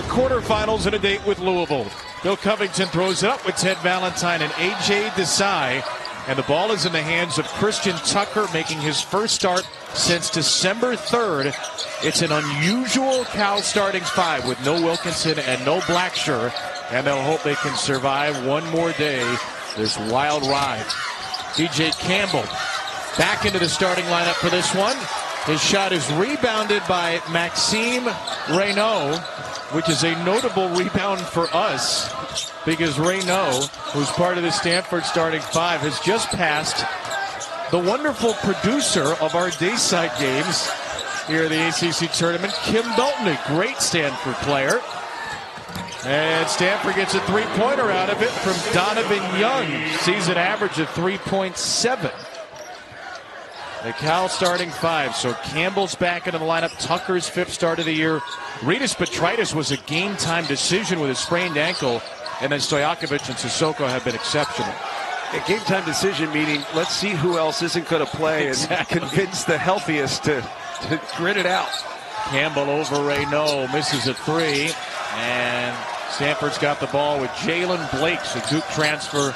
quarterfinals and a date with Louisville. Bill Covington throws it up with Ted Valentine and A.J. Desai. And the ball is in the hands of Christian Tucker, making his first start since December 3rd. It's an unusual Cal starting five with no Wilkinson and no Blacksher. And they'll hope they can survive one more day, this wild ride. DJ Campbell back into the starting lineup for this one. His shot is rebounded by Maxime Reynaud, which is a notable rebound for us because Reynaud, who's part of the Stanford starting five, has just passed the wonderful producer of our Dayside games here at the ACC tournament, Kim Dalton, a great Stanford player. And Stanford gets a three-pointer out of it from Donovan Young, season average of 3.7. The Cal starting five. So Campbell's back into the lineup. Tucker's fifth start of the year. Ritas Petritis was a game-time decision with a sprained ankle. And then Stojakovic and Sissoko have been exceptional. A game-time decision meaning let's see who else isn't going to play and convince the healthiest to grit it out. Campbell over Reynaud, misses a three. And Stanford's got the ball with Jalen Blakes, a Duke transfer.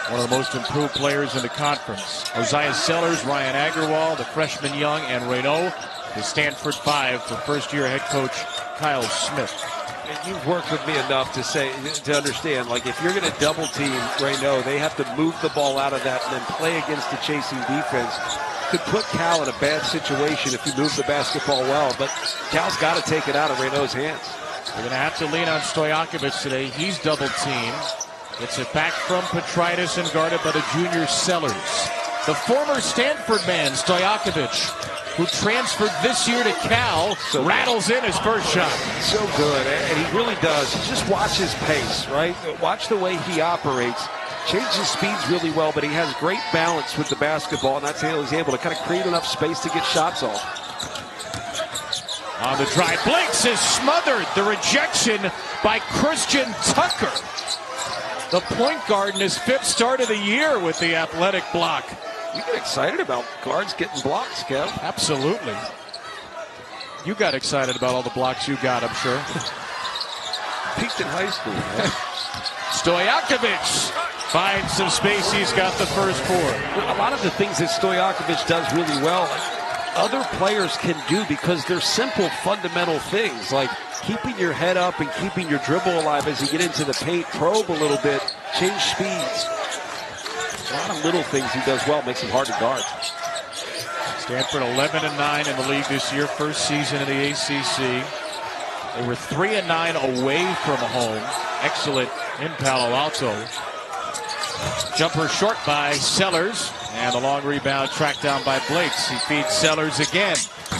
One of the most improved players in the conference. Isaiah Sellers, Ryan Agarwal, the freshman Young, and Reynaud, the Stanford five for first-year head coach Kyle Smith. And you've worked with me enough to understand, like if you're going to double team Reynaud, they have to move the ball out of that and then play against the chasing defense. Could put Cal in a bad situation if he moves the basketball well, but Cal's got to take it out of Reynaud's hands. They're going to have to lean on Stojakovic today. He's double teamed. Gets it back from Petritis and guarded by the junior Sellers. The former Stanford man, Stojakovic, who transferred this year to Cal, rattles in his first shot. So good, and he really does. Just watch his pace, right? Watch the way he operates. Changes speeds really well, but he has great balance with the basketball, and that's how he's able to kind of create enough space to get shots off. On the drive, Blakes is smothered. The rejection by Christian Tucker. The point guard in his fifth start of the year with the athletic block. You get excited about guards getting blocks, Kev. Absolutely. You got excited about all the blocks you got, I'm sure. Peaked in high school. Right? Stojakovic finds some space. He's got the first four. A lot of the things that Stojakovic does really well, other players can do because they're simple, fundamental things like keeping your head up and keeping your dribble alive as you get into the paint, probe a little bit, change speeds. A lot of little things he does well, makes him hard to guard. Stanford 11-9 in the league this year, first season in the ACC. They were 3-9 away from home. Excellent in Palo Alto. Jumper short by Sellers. And the long rebound tracked down by Blakes. He feeds Sellers again.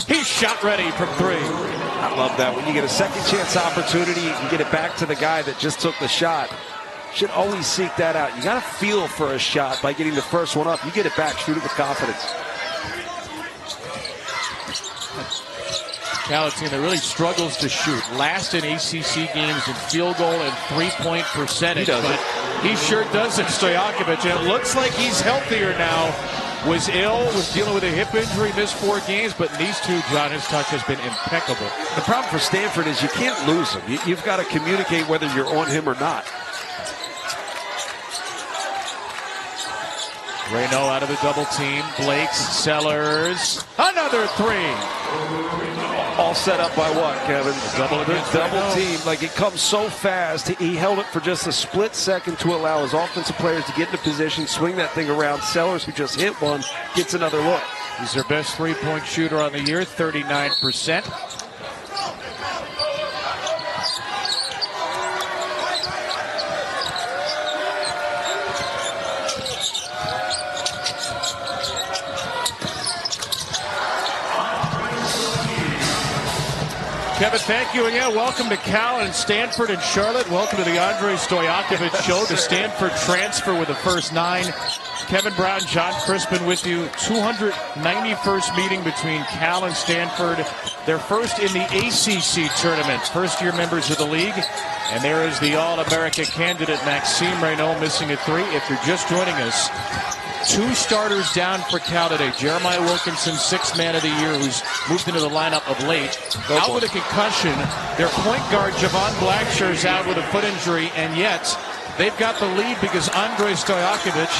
He's shot ready from three. I love that. When you get a second chance opportunity, you can get it back to the guy that just took the shot. Should always seek that out. You got to feel for a shot by getting the first one up. You get it back, shoot it with confidence. Cal, a team that really struggles to shoot. Last in ACC games in field goal and three-point percentage. He sure does it, Stojakovic. And it looks like he's healthier now. Was ill, was dealing with a hip injury, missed 4 games, but in these two, John, his touch has been impeccable. The problem for Stanford is you can't lose him. You've got to communicate whether you're on him or not. Reynaud out of the double team. Blakes, Sellers, another three. All set up by what, Kevin? Double team. Like it comes so fast. He held it for just a split second to allow his offensive players to get into position, swing that thing around. Sellers, who just hit one, gets another look. He's their best three-point shooter on the year, 39%. Kevin, thank you again. Welcome to Cal and Stanford and Charlotte. Welcome to the Andre Stojakovic Show. The Stanford transfer with the first 9. Kevin Brown, John Crispin with you. 291st meeting between Cal and Stanford. Their first in the ACC tournament. First-year members of the league. And there is the All-America candidate, Maxime Reynaud, missing a 3. If you're just joining us, 2 starters down for Cal today. Jeremiah Wilkinson, 6th man of the year, who's moved into the lineup of late. Out with a concussion. Their point guard, Javon Blackshear, is out with a foot injury, and yet they've got the lead because Andrei Stojakovic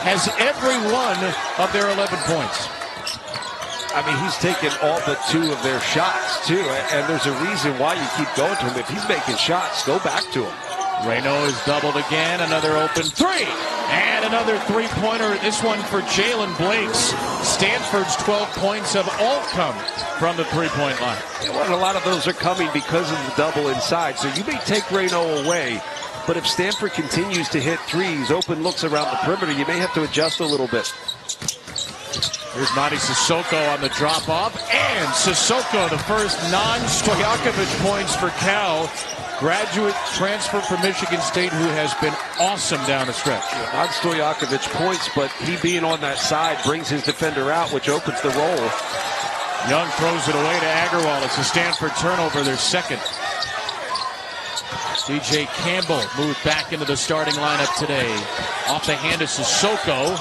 has every one of their 11 points. I mean, he's taken all but 2 of their shots, too, and there's a reason why you keep going to him. If he's making shots, go back to him. Reynaud is doubled again. Another open 3. And another 3-pointer. This one for Jalen Blakes. Stanford's 12 points have all come from the 3-point line. Well, a lot of those are coming because of the double inside. So you may take Reynaud away, but if Stanford continues to hit threes, open looks around the perimeter, you may have to adjust a little bit. Here's Mady Sissoko on the drop-off. And Sissoko, the first non-Stojakovic points for Cal. Graduate transfer from Michigan State who has been awesome down the stretch. Not Stojakovic points, but he being on that side brings his defender out, which opens the roll. Young throws it away to Agarwal. It's a Stanford turnover, their second. DJ Campbell moved back into the starting lineup today. Off the hand of Sissoko.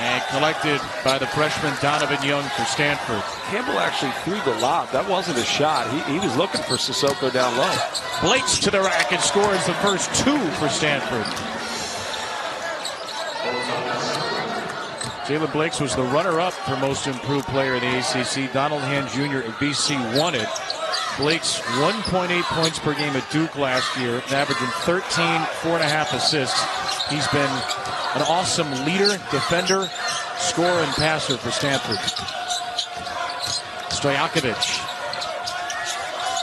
And collected by the freshman Donovan Young for Stanford. Campbell actually threw the lob. That wasn't a shot. He was looking for Sissoko down low. Blakes to the rack and scores the first 2 for Stanford. Jalen Blakes was the runner-up for most improved player in the ACC. Donald Hand Jr. of BC won it. Blakes 1.8 points per game at Duke last year, averaging 13, 4.5 assists. He's been an awesome leader, defender, scorer, and passer for Stanford. Stojakovic.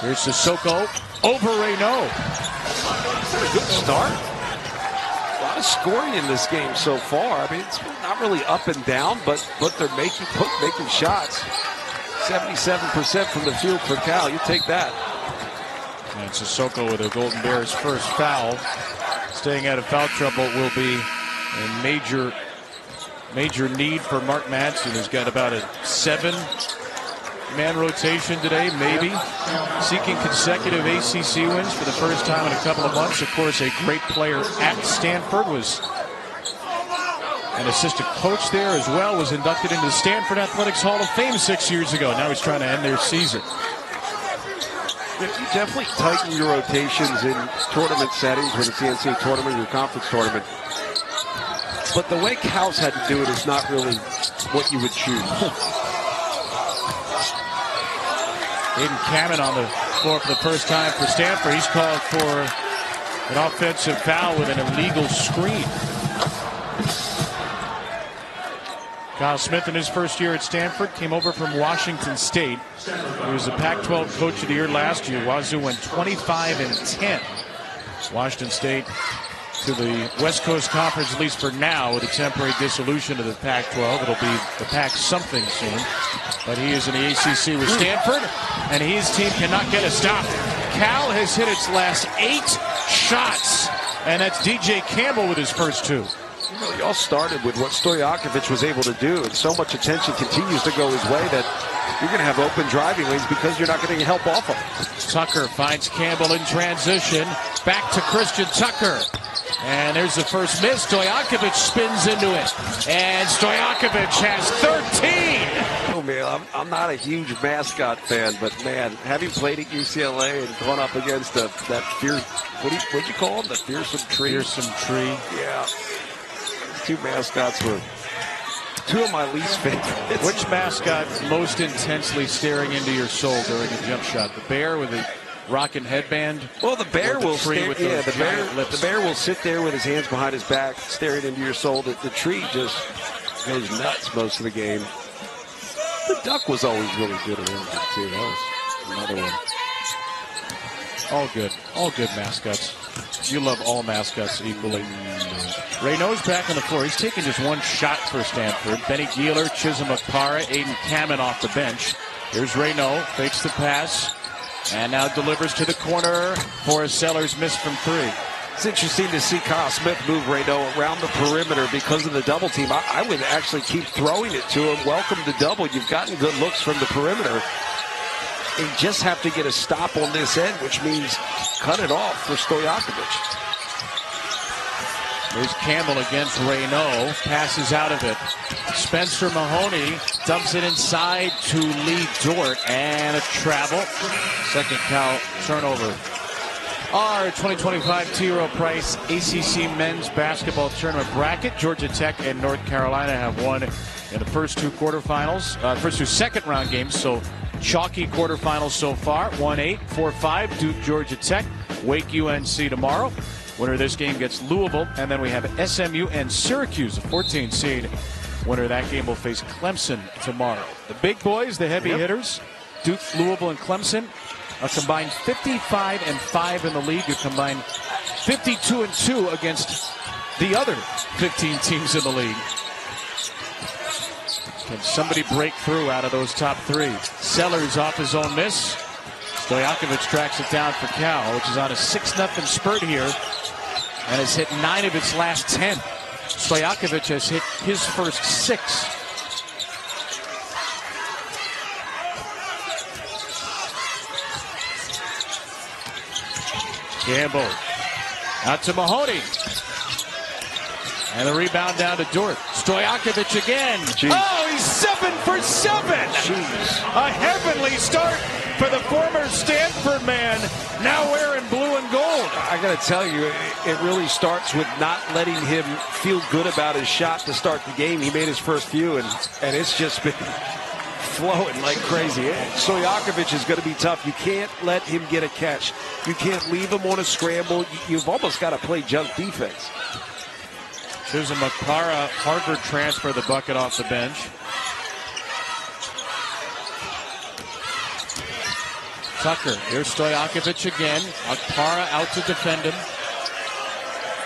Here's Sissoko over Reynaud. A good start. A lot of scoring in this game so far. I mean, it's not really up and down, but they're making shots. 77% from the field for Cal. You take that. And Sissoko with the Golden Bears' first foul. Staying out of foul trouble will be a major need for Mark Madsen, who's got about a 7-man rotation today, maybe. Seeking consecutive ACC wins for the first time in a couple of months. Of course, a great player at Stanford, was an assistant coach there as well, was inducted into the Stanford Athletics Hall of Fame 6 years ago. Now he's trying to end their season. You definitely tighten your rotations in tournament settings, whether it's the NCAA tournament or your conference tournament. But the way Cal's had to do it is not really what you would choose. Aiden Kamen on the floor for the first time for Stanford. He's called for an offensive foul with an illegal screen. Kyle Smith, in his first year at Stanford, came over from Washington State. He was the Pac-12 Coach of the Year last year. Wazoo went 25-10. Washington State to the West Coast Conference, at least for now, with a temporary dissolution of the Pac-12. It'll be the Pac-something soon. But he is in the ACC with Stanford, and his team cannot get a stop. Cal has hit its last 8 shots, and that's DJ Campbell with his first 2. You know, you all started with what Stojakovic was able to do, and so much attention continues to go his way that you're going to have open driving lanes because you're not getting help off him. Tucker finds Campbell in transition. Back to Christian Tucker. And there's the first miss. Stojakovic spins into it. And Stojakovic has 13. Oh, man, I'm not a huge mascot fan, but, man, having played at UCLA and gone up against that fierce, what'd you call him? The fearsome tree? Fearsome tree. Yeah. 2 mascots were 2 of my least favorites. Which mascot most intensely staring into your soul during a jump shot? The bear with the rocking headband? Well, the bear will stare. Yeah, the bear will sit there with his hands behind his back, staring into your soul. The tree just goes nuts most of the game. The duck was always really good around him, too. That was another one. All good mascots. You love all mascots equally. Reynaud's back on the floor. He's taking just 1 shot for Stanford. Benny Gieler, Chisholm Akpara, Aiden Kamen off the bench. Here's Reynaud, fakes the pass, and now delivers to the corner. Forrest Sellers missed from 3. It's interesting to see Kyle Smith move Reynaud around the perimeter because of the double team. I would actually keep throwing it to him. Welcome to double. You've gotten good looks from the perimeter. They just have to get a stop on this end, which means cut it off for Stojakovic. Here's Campbell against Raynaud. Passes out of it. Spencer Mahoney dumps it inside to Lee Dort. And a travel. Second Cal turnover. Our 2025 T. Rowe Price ACC men's basketball tournament bracket. Georgia Tech and North Carolina have won in the first two quarterfinals. First two second round games. So chalky quarterfinals so far. 1-8, 4-5. Duke, Georgia Tech. Wake, UNC tomorrow. Winner of this game gets Louisville, and then we have SMU and Syracuse, a 14 seed. Winner of that game will face Clemson tomorrow. The big boys, the heavy hitters, Duke, Louisville, and Clemson, a combined 55-5 in the league. A combined 52-2 against the other 15 teams in the league. Can somebody break through out of those top three? Sellers off his own miss. Stojakovic tracks it down for Cal, which is on a 6-0 spurt here, and has hit 9 of its last 10. Stojakovic has hit his first 6. Campbell out to Mahoney. And the rebound down to Dort. Stojakovic again. Jeez. Oh, he's 7 for 7. Jeez. A heavenly start for the former Stanford man, now wearing blue and gold. I got to tell you, it really starts with not letting him feel good about his shot to start the game. He made his first few, and it's just been flowing like crazy. Stojakovic is going to be tough. You can't let him get a catch. You can't leave him on a scramble. You've almost got to play junk defense. There's a Makara Harvard transfer, the bucket off the bench. Tucker, here's Stojakovic again. Makara out to defend him.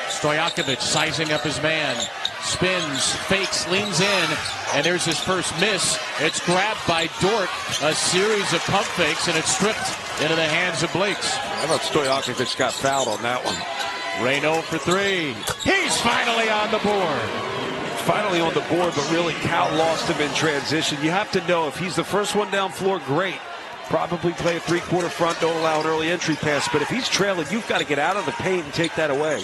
Stojakovic sizing up his man. Spins, fakes, leans in, and there's his first miss. It's grabbed by Dort. A series of pump fakes, and it's stripped into the hands of Blakes. How about Stojakovic got fouled on that one? Raynaud for 3. He's finally on the board. Finally on the board, but really Cal lost him in transition. You have to know if he's the first one down floor, great. Probably play a three-quarter front, don't allow an early entry pass. But if he's trailing, you've got to get out of the paint and take that away.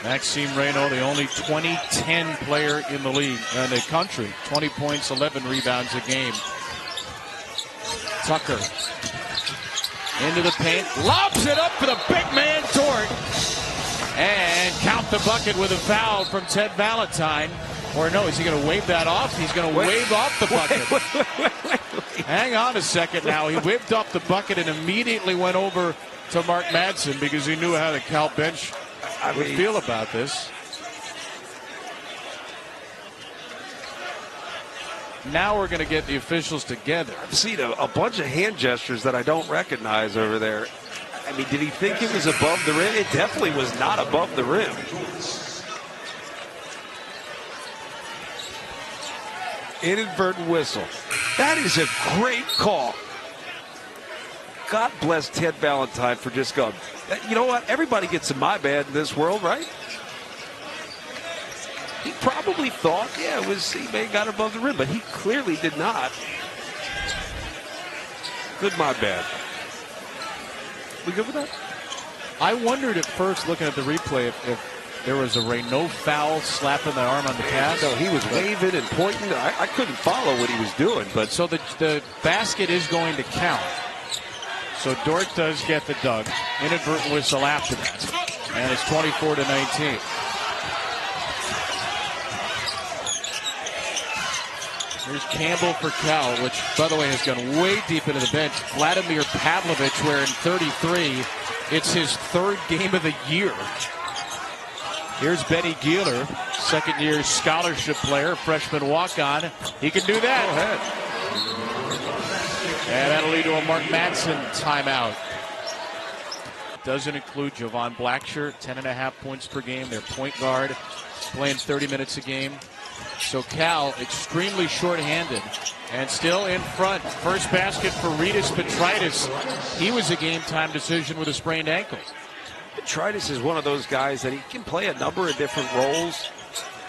Maxime Raynaud, the only 20-10 player in the league, in the country. 20 points, 11 rebounds a game. Tucker into the paint, lobs it up for the big man Dort. And count the bucket with a foul from Ted Valentine. Or no, is he going to wave that off? He's going to wave off the bucket. Hang on a second now. He whipped off the bucket and immediately went over to Mark Madsen because he knew how the Cal bench would feel about this. Now we're going to get the officials together. I've seen a bunch of hand gestures that I don't recognize over there. I mean, did he think it was above the rim? It definitely was not above the rim. Inadvertent whistle. That is a great call. God bless Ted Valentine for just going, you know what? Everybody gets a my bad in this world, right? He probably thought, yeah, he may have got above the rim, but he clearly did not. Good my bad. We good with that? I wondered at first, looking at the replay, if there was a Raynaud foul slapping the arm on the pass. No, he was waving and pointing. I couldn't follow what he was doing. But so the basket is going to count. So Dort does get the dunk. Inadvertent whistle after that. And it's 24-19. Here's Campbell for Cal, which, by the way, has gone way deep into the bench. Vladimir Pavlovich wearing 33. It's his third game of the year. Here's Benny Geeler, second-year scholarship player, freshman walk-on. He can do that. Go ahead. And that'll lead to a Mark Madsen timeout. Doesn't include Jovan Blackshirt, 10.5 points per game. Their point guard, playing 30 minutes a game. So Cal extremely short-handed and still in front. First basket for Rytis Petraitis. He was a game-time decision with a sprained ankle. Petraitis is one of those guys that he can play a number of different roles.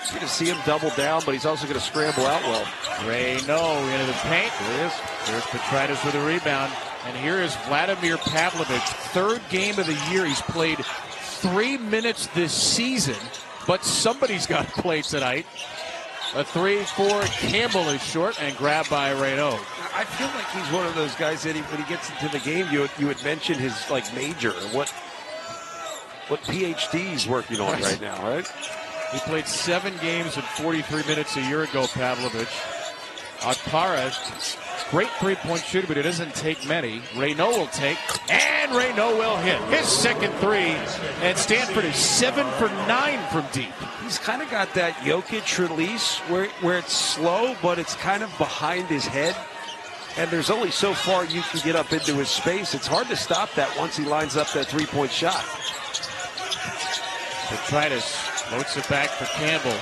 You're going to see him double down, but he's also going to scramble out well. Raynaud into the paint. There it is. There's Petraitis with a rebound. And here is Vladimir Pavlovich. Third game of the year. He's played 3 minutes this season, but somebody's got to play tonight. A 3-4, Campbell is short and grabbed by Reynaud. I feel like he's one of those guys that when he gets into the game, you would mention his major or what PhD he's working on right now, right? He played 7 games and 43 minutes a year ago, Pavlovich. Akpara, great three-point shooter, but he doesn't take many. Reynaud will take, and Reynaud will hit his second three. And Stanford is 7 for 9 from deep. He's kind of got that Jokic release where it's slow, but it's kind of behind his head. And there's only so far you can get up into his space. It's hard to stop that once he lines up that three-point shot. Petritis floats it back for Campbell.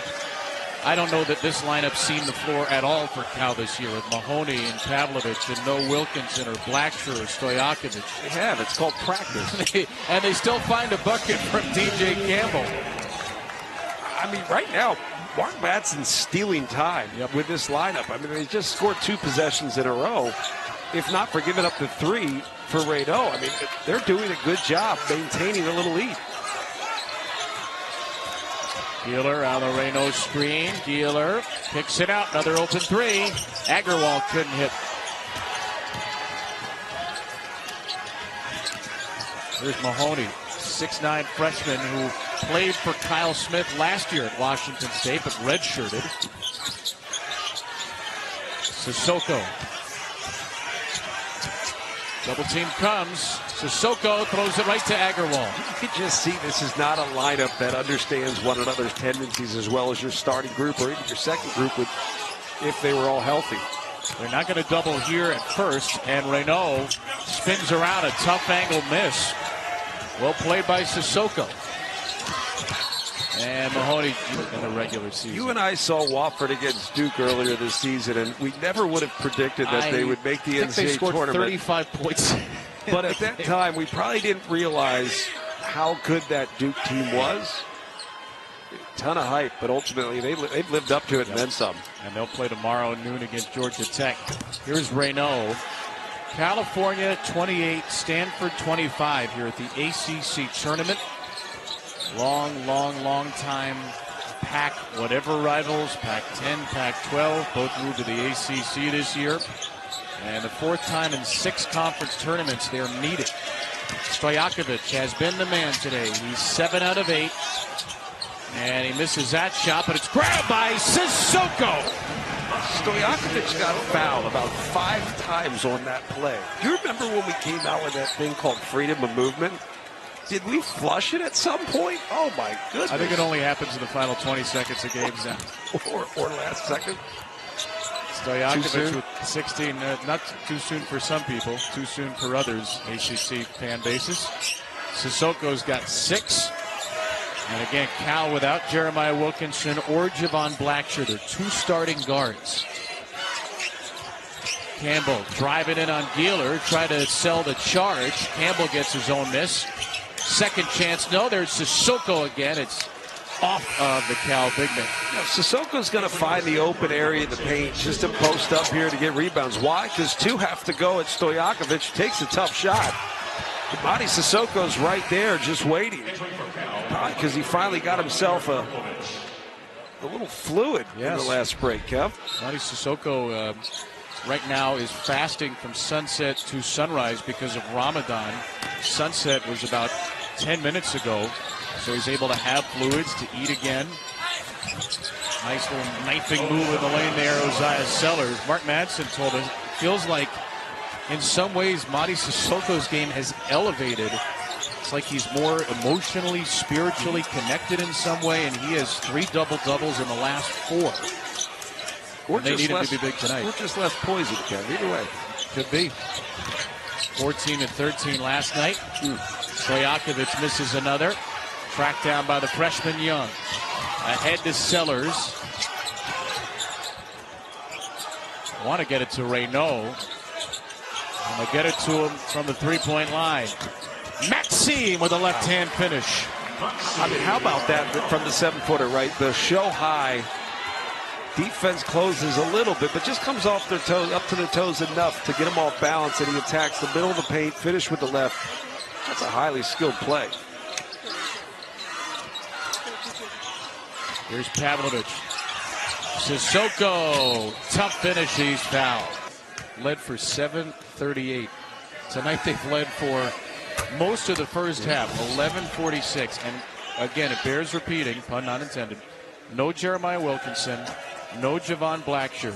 I don't know that this lineup's seen the floor at all for Cal this year with Mahoney and Pavlovich and no Wilkinson or Blacksher or Stojakovic. They have. It's called practice. And they still find a bucket from DJ Campbell. I mean, right now, Mark Matson's stealing time with this lineup. I mean, they just scored 2 possessions in a row. If not for giving up the 3 for Reynaud, I mean, they're doing a good job maintaining a little lead. Geeler on the Reynaud screen. Geeler picks it out. Another open 3. Agarwal couldn't hit. Here's Mahoney, 6'9" freshman who played for Kyle Smith last year at Washington State, but redshirted. Sissoko. Double team comes. Sissoko throws it right to Agarwal. You could just see this is not a lineup that understands one another's tendencies as well as your starting group or even your second group would if they were all healthy. They're not going to double here at first, and Reynaud spins around a tough angle miss. Well played by Sissoko. And Mahoney in the regular season. You and I saw Wofford against Duke earlier this season, and we never would have predicted that they would make the NCAA they scored tournament. 35 points. But at that time, we probably didn't realize how good that Duke team was. A ton of hype, but ultimately they've lived up to it and then some. And they'll play tomorrow at noon against Georgia Tech. Here's Reynaud. California 28, Stanford 25 here at the ACC tournament. Long time Pac whatever rivals, Pac-10, Pac-12, both moved to the ACC this year. And the 4th time in 6 conference tournaments they're meeting. Stojakovic has been the man today. He's 7 out of 8. And he misses that shot, but it's grabbed by Sissoko. Stojakovic got fouled about 5 times on that play. Do you remember when we came out with that thing called freedom of movement? Did we flush it at some point? Oh, my goodness. I think it only happens in the final 20 seconds of games now. or last second. Stojakovic with 16, not too soon for some people, too soon for others, ACC fan bases. Sissoko's got 6. And again, Cal without Jeremiah Wilkinson or Javon Blacksher. They're 2 starting guards. Campbell driving in on Geeler, try to sell the charge. Campbell gets his own miss. Second chance, no, there's Sissoko again. It's off of the Cal big man. Sissoko's going to find the open area in the paint just to post up here to get rebounds. Why? Because 2 have to go at Stojakovic. Takes a tough shot. Mady Sissoko's right there just waiting. Because he finally got himself a little fluid in the last break, Kev. Mady Sissoko right now is fasting from sunset to sunrise because of Ramadan. Sunset was about 10 minutes ago, so he's able to have fluids to eat again. Nice little knifing move in the lane there, Osiah Sellers. Mark Madsen told us, feels like in some ways Mady Sissoko's game has elevated. It's like he's more emotionally, spiritually connected in some way, and he has 3 double-doubles in the last 4. And they need him to be big tonight. Or just less poison, Kevin. Either way. Could be. 14 and 13 last night. Stojakovic misses another. Tracked down by the freshman Young. Ahead to Sellers. Want to get it to Reynaud. And they'll get it to him from the 3-point line. Maxime with a left-hand finish. I mean, how about that from the 7-footer, right? The show high. Defense closes a little bit, but just comes off their toes, up to their toes enough to get them off balance, and he attacks the middle of the paint, finish with the left. That's a highly skilled play. Here's Pavlovich. Sissoko, tough finish, he's fouled. Led for 7:38. Tonight they've led for most of the first half, 11:46. And again, it bears repeating, pun not intended. No Jeremiah Wilkinson, no Javon Blackshear.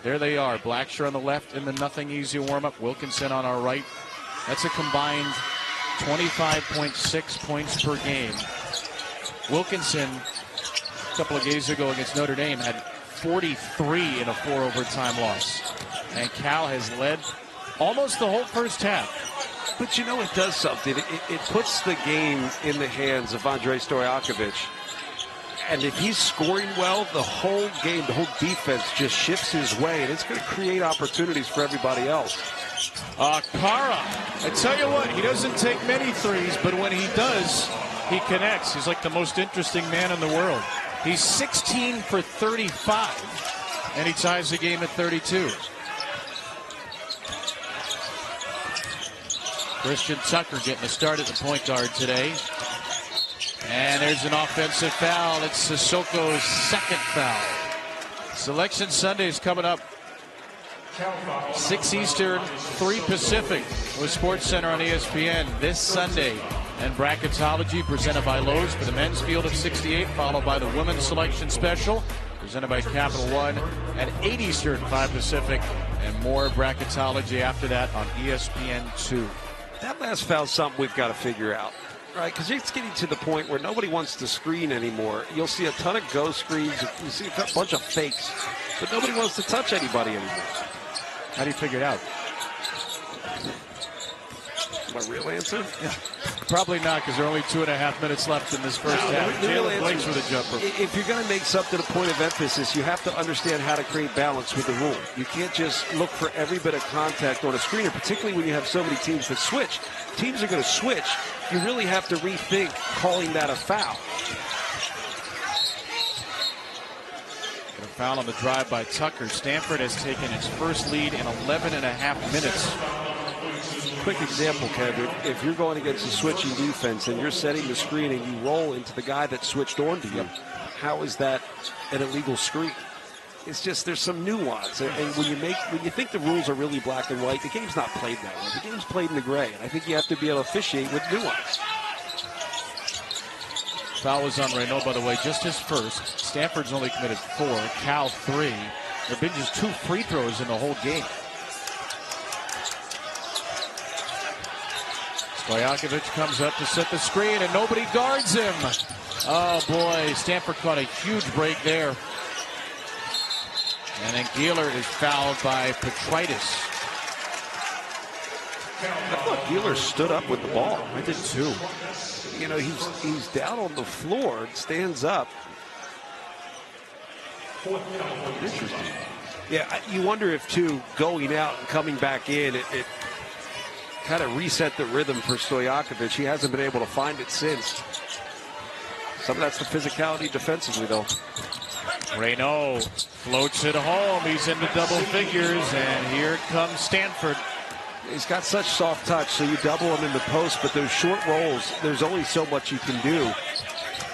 There they are, Blackshear on the left in the nothing easy warm-up, Wilkinson on our right. That's a combined 25.6 points per game. Wilkinson, a couple of days ago against Notre Dame, had 43 in a 4 overtime loss. And Cal has led almost the whole first half. But you know, it does something. It puts the game in the hands of Andrei Stojakovic. And if he's scoring well, the whole game, the whole defense just shifts his way, and it's going to create opportunities for everybody else. Kara, I tell you what, he doesn't take many threes, but when he does, he connects. He's like the most interesting man in the world. He's 16 for 35, and he ties the game at 32. Christian Tucker getting the start at the point guard today. And there's an offensive foul. It's Sissoko's second foul. Selection Sunday is coming up. 6 Eastern, 3 Pacific with SportsCenter on ESPN this Sunday. And bracketology presented by Lowe's for the men's field of 68, followed by the women's selection special presented by Capital One at 8 Eastern, 5 Pacific, and more bracketology after that on ESPN2. That last foul is something we've got to figure out. Right, because it's getting to the point where nobody wants to screen anymore. You'll see a ton of go screens. You see a bunch of fakes, but nobody wants to touch anybody anymore. How do you figure it out? My real answer? Yeah. Probably not, because there are only 2.5 minutes left in this first half. Jalen Blakes with a jumper. If you're going to make something a point of emphasis, you have to understand how to create balance with the rule. You can't just look for every bit of contact on a screener, particularly when you have so many teams that switch. Teams are going to switch. You really have to rethink calling that a foul. A foul on the drive by Tucker. Stanford has taken its first lead in 11.5 minutes. Quick example, Kevin. If you're going against a switching defense and you're setting the screen and you roll into the guy that switched on to you, how is that an illegal screen? It's just there's some nuance. And when you think the rules are really black and white, the game's not played that way. The game's played in the gray. And I think you have to be able to officiate with nuance. Foul was on Reynaud, by the way, just his first. Stanford's only committed 4, Cal 3. There have been just 2 free throws in the whole game. Stojakovic comes up to set the screen, and nobody guards him. Oh, boy, Stanford caught a huge break there. And then Gieler is fouled by Petritis. I thought Gieler stood up with the ball. I did too. You know, he's down on the floor and stands up. Interesting. Yeah, you wonder if, too, going out and coming back in, it kind of reset the rhythm for Stojakovic. He hasn't been able to find it since. Some of that's the physicality defensively, though. Reynaud floats it home. He's into double figures, and here comes Stanford. He's got such soft touch, so you double him in the post, but those short rolls, there's only so much you can do.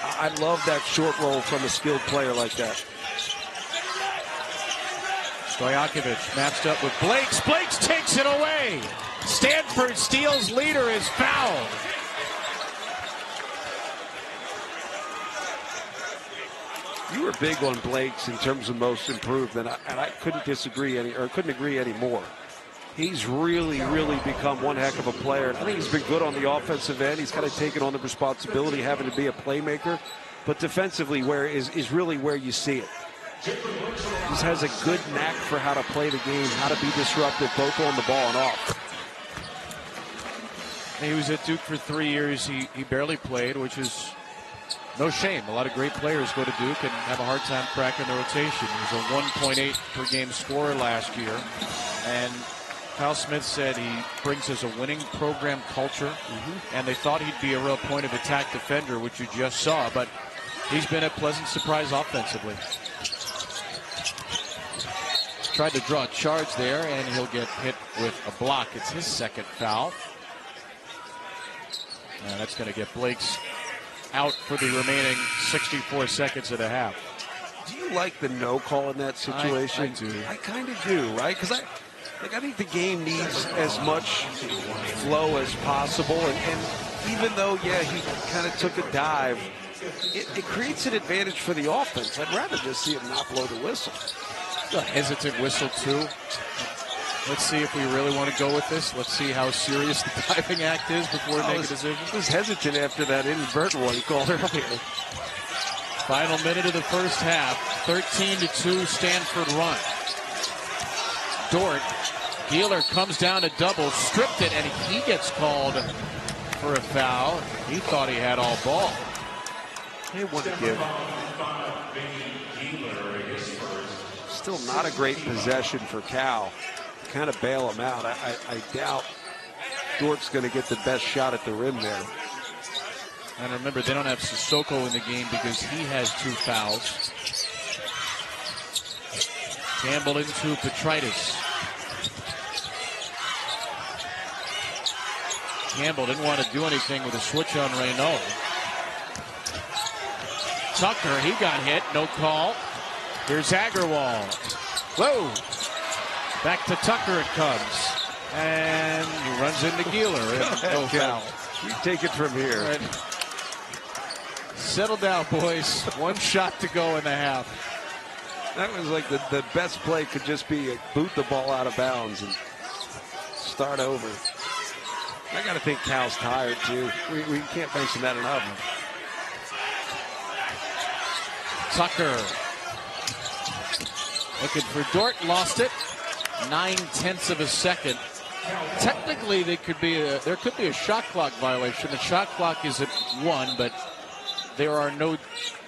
I love that short roll from a skilled player like that. Stojakovic matched up with Blakes. Blakes takes it away. Stanford steals leader is fouled. You were big on Blakes in terms of most improved, and I couldn't disagree couldn't agree anymore. He's really, really become one heck of a player. I think he's been good on the offensive end. He's kind of taken on the responsibility having to be a playmaker, but defensively is really where you see it. He just has a good knack for how to play the game, how to be disruptive, both on the ball and off. He was at Duke for 3 years. He barely played, which is no shame. A lot of great players go to Duke and have a hard time cracking the rotation. He was a 1.8 per game scorer last year. And Kyle Smith said he brings us a winning program culture. And they thought he'd be a real point of attack defender, which you just saw. But he's been a pleasant surprise offensively. Tried to draw a charge there, and he'll get hit with a block. It's his second foul. And that's going to get Blakes out for the remaining 64 seconds of the half. Do you like the no call in that situation? I do. I kind of do, right? Because I think the game needs as much flow as possible. And even though, yeah, he kind of took a dive, it creates an advantage for the offense. I'd rather just see him not blow the whistle. A hesitant whistle, too. Let's see if we really want to go with this. Let's see how serious the diving act is before we make a decision. I was hesitant after that inadvertent one he called earlier. Final minute of the first half. 13-2 Stanford run. Dort. Keeler comes down to double. Stripped it, and he gets called for a foul. He thought he had all ball. They want to give. Still not a great possession for Cal. Kind of bail him out. I doubt Dort's going to get the best shot at the rim there. And remember, they don't have Sissoko in the game because he has 2 fouls. Campbell into Petritis. Campbell didn't want to do anything with a switch on Reynaud. Tucker, he got hit, no call. Here's Agarwal. Whoa! Back to Tucker it comes. And he runs into Keeler. No foul. You take it from here. Right. Settle down, boys. 1 shot to go in the half. That was like the best play could just be boot the ball out of bounds and start over. I got to think Cal's tired, too. We can't mention that enough. Tucker. Looking for Dort. Lost it. 9/10 of a second. Technically, there could be a shot clock violation. The shot clock is at 1, but there are no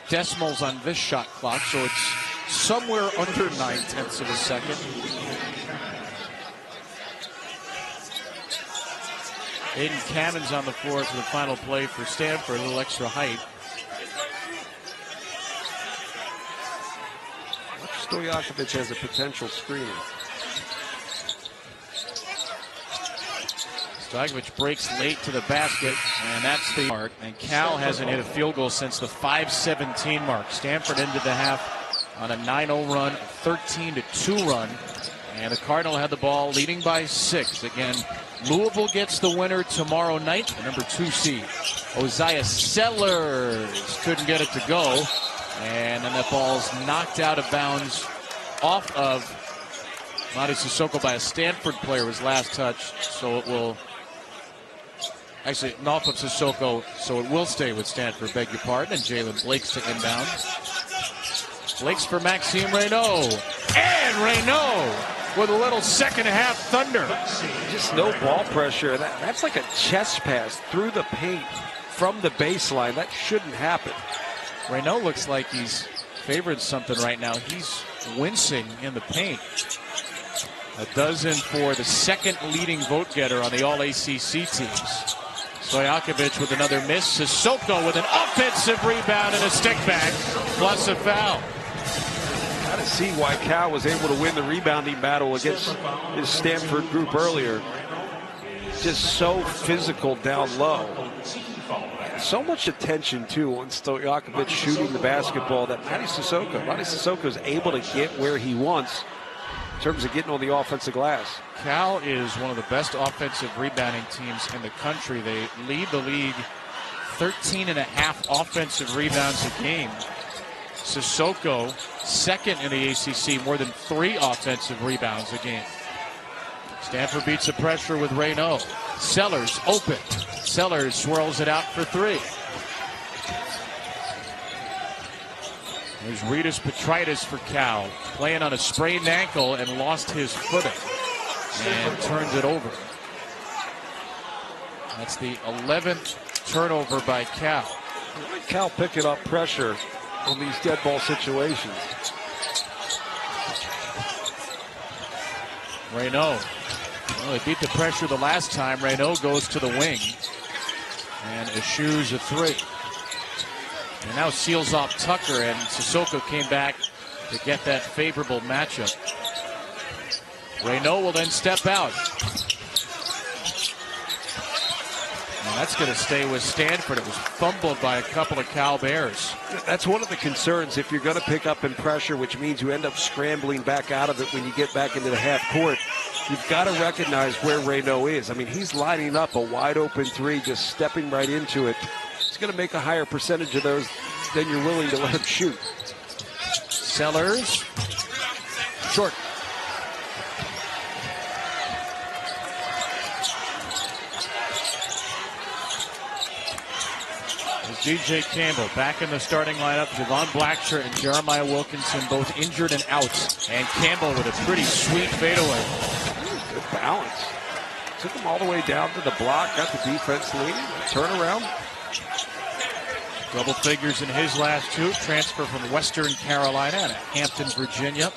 decimals on this shot clock, so it's somewhere under 9/10 of a second. Aiden Cannon's on the floor for the final play for Stanford, a little extra height. Stojakovic has a potential screener. Stojakovic breaks late to the basket, and that's the mark. And Cal hasn't hit a field goal since the 5:17 mark. Stanford ended the half on a 9-0 run, 13-2 run. And the Cardinal had the ball leading by 6. Again, Louisville gets the winner tomorrow night. The number 2 seed, Osiah Sellers, couldn't get it to go. And then that ball's knocked out of bounds off of Mady Sissoko by a Stanford player, was last touched. So it will, actually, off of Sissoko, so it will stay with Stanford, beg your pardon. And Jalen Blake's to inbound. Blake's for Maxime Reynaud. And Reynaud with a little second half thunder. Just no ball pressure. That's like a chest pass through the paint from the baseline. That shouldn't happen. Reynaud looks like he's favoring something right now. He's wincing in the paint. A dozen for the second leading vote getter on the All-ACC teams. Stojakovic with another miss. Sissoko with an offensive rebound and a stick back, plus a foul. Got to see why Cal was able to win the rebounding battle against his Stanford group earlier. Just so physical down low. So much attention, too, on Stojakovic shooting the basketball that Mady Sissoko is able to get where he wants in terms of getting on the offensive glass. Cal is one of the best offensive rebounding teams in the country. They lead the league 13.5 offensive rebounds a game. Sissoko, second in the ACC, more than 3 offensive rebounds a game. Stanford beats the pressure with Reynaud. Sellers open. Sellers swirls it out for 3. There's Ritas Petritis for Cal, playing on a sprained ankle and lost his footing and turns it over. That's the 11th turnover by Cal. Cal picking up pressure on these dead ball situations. Reynaud. Well, they beat the pressure the last time. Reynaud goes to the wing and eschews a 3. And now seals off Tucker, and Sissoko came back to get that favorable matchup. Reynaud will then step out. That's going to stay with Stanford. It was fumbled by a couple of Cal Bears. That's one of the concerns. If you're going to pick up in pressure, which means you end up scrambling back out of it when you get back into the half court, you've got to recognize where Reynaud is. I mean, he's lining up a wide open three, just stepping right into it. He's going to make a higher percentage of those than you're willing to let him shoot. Sellers. Short. DJ Campbell back in the starting lineup. Javon Blackshirt and Jeremiah Wilkinson both injured and out. And Campbell with a pretty sweet fadeaway. Good balance. Took him all the way down to the block, got the defense leading. Turnaround. Double figures in his last two. Transfer from Western Carolina and Hampton, Virginia.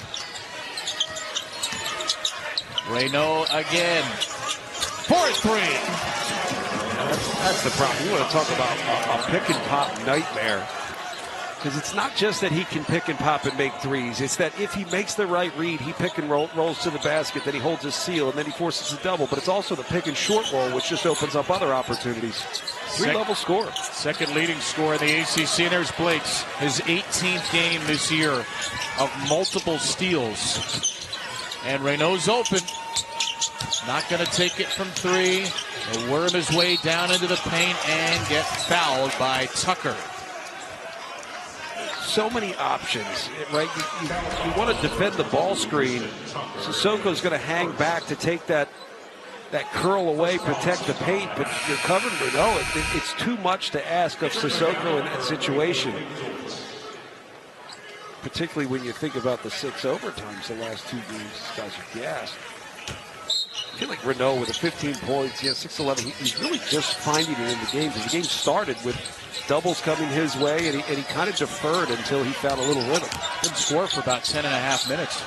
Reynaud again. 4-3. That's the problem. You want to talk about a pick and pop nightmare. Because it's not just that he can pick and pop and make threes. It's that if he makes the right read, he pick and rolls to the basket, then he holds his seal, and then he forces a double. But it's also the pick and short roll, which just opens up other opportunities. Three-level score. Second leading scorer in the ACC. And there's Blake's, his 18th game this year of multiple steals. And Reynaud's open. Not going to take it from three. He'll worm his way down into the paint and get fouled by Tucker. So many options, right? You want to defend the ball screen. Sissoko's going to hang back to take that curl away, protect the paint, but you're covered with it's too much to ask of Sissoko in that situation. Particularly when you think about the 6 overtimes the last 2 games. These guys are gassed. I feel like Reynaud with the 15 points, 6-11, he's really just finding it in the game. The game started with doubles coming his way, and he kind of deferred until he found a little rhythm. Didn't score for about 10.5 minutes.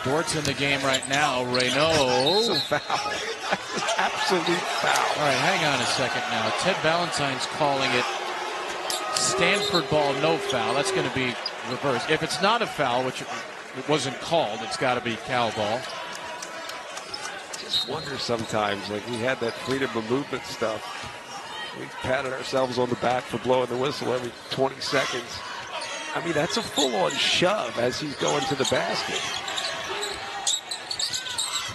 Dort's in the game right now. Reynaud. It's a foul. Absolute foul. All right, hang on a second now. Ted Valentine's calling it Stanford ball, no foul. That's going to be reversed. If it's not a foul, which it wasn't called, it's got to be Cal ball. Just wonder sometimes, like we had that freedom of movement stuff. We patted ourselves on the back for blowing the whistle every 20 seconds. I mean, that's a full-on shove as he's going to the basket.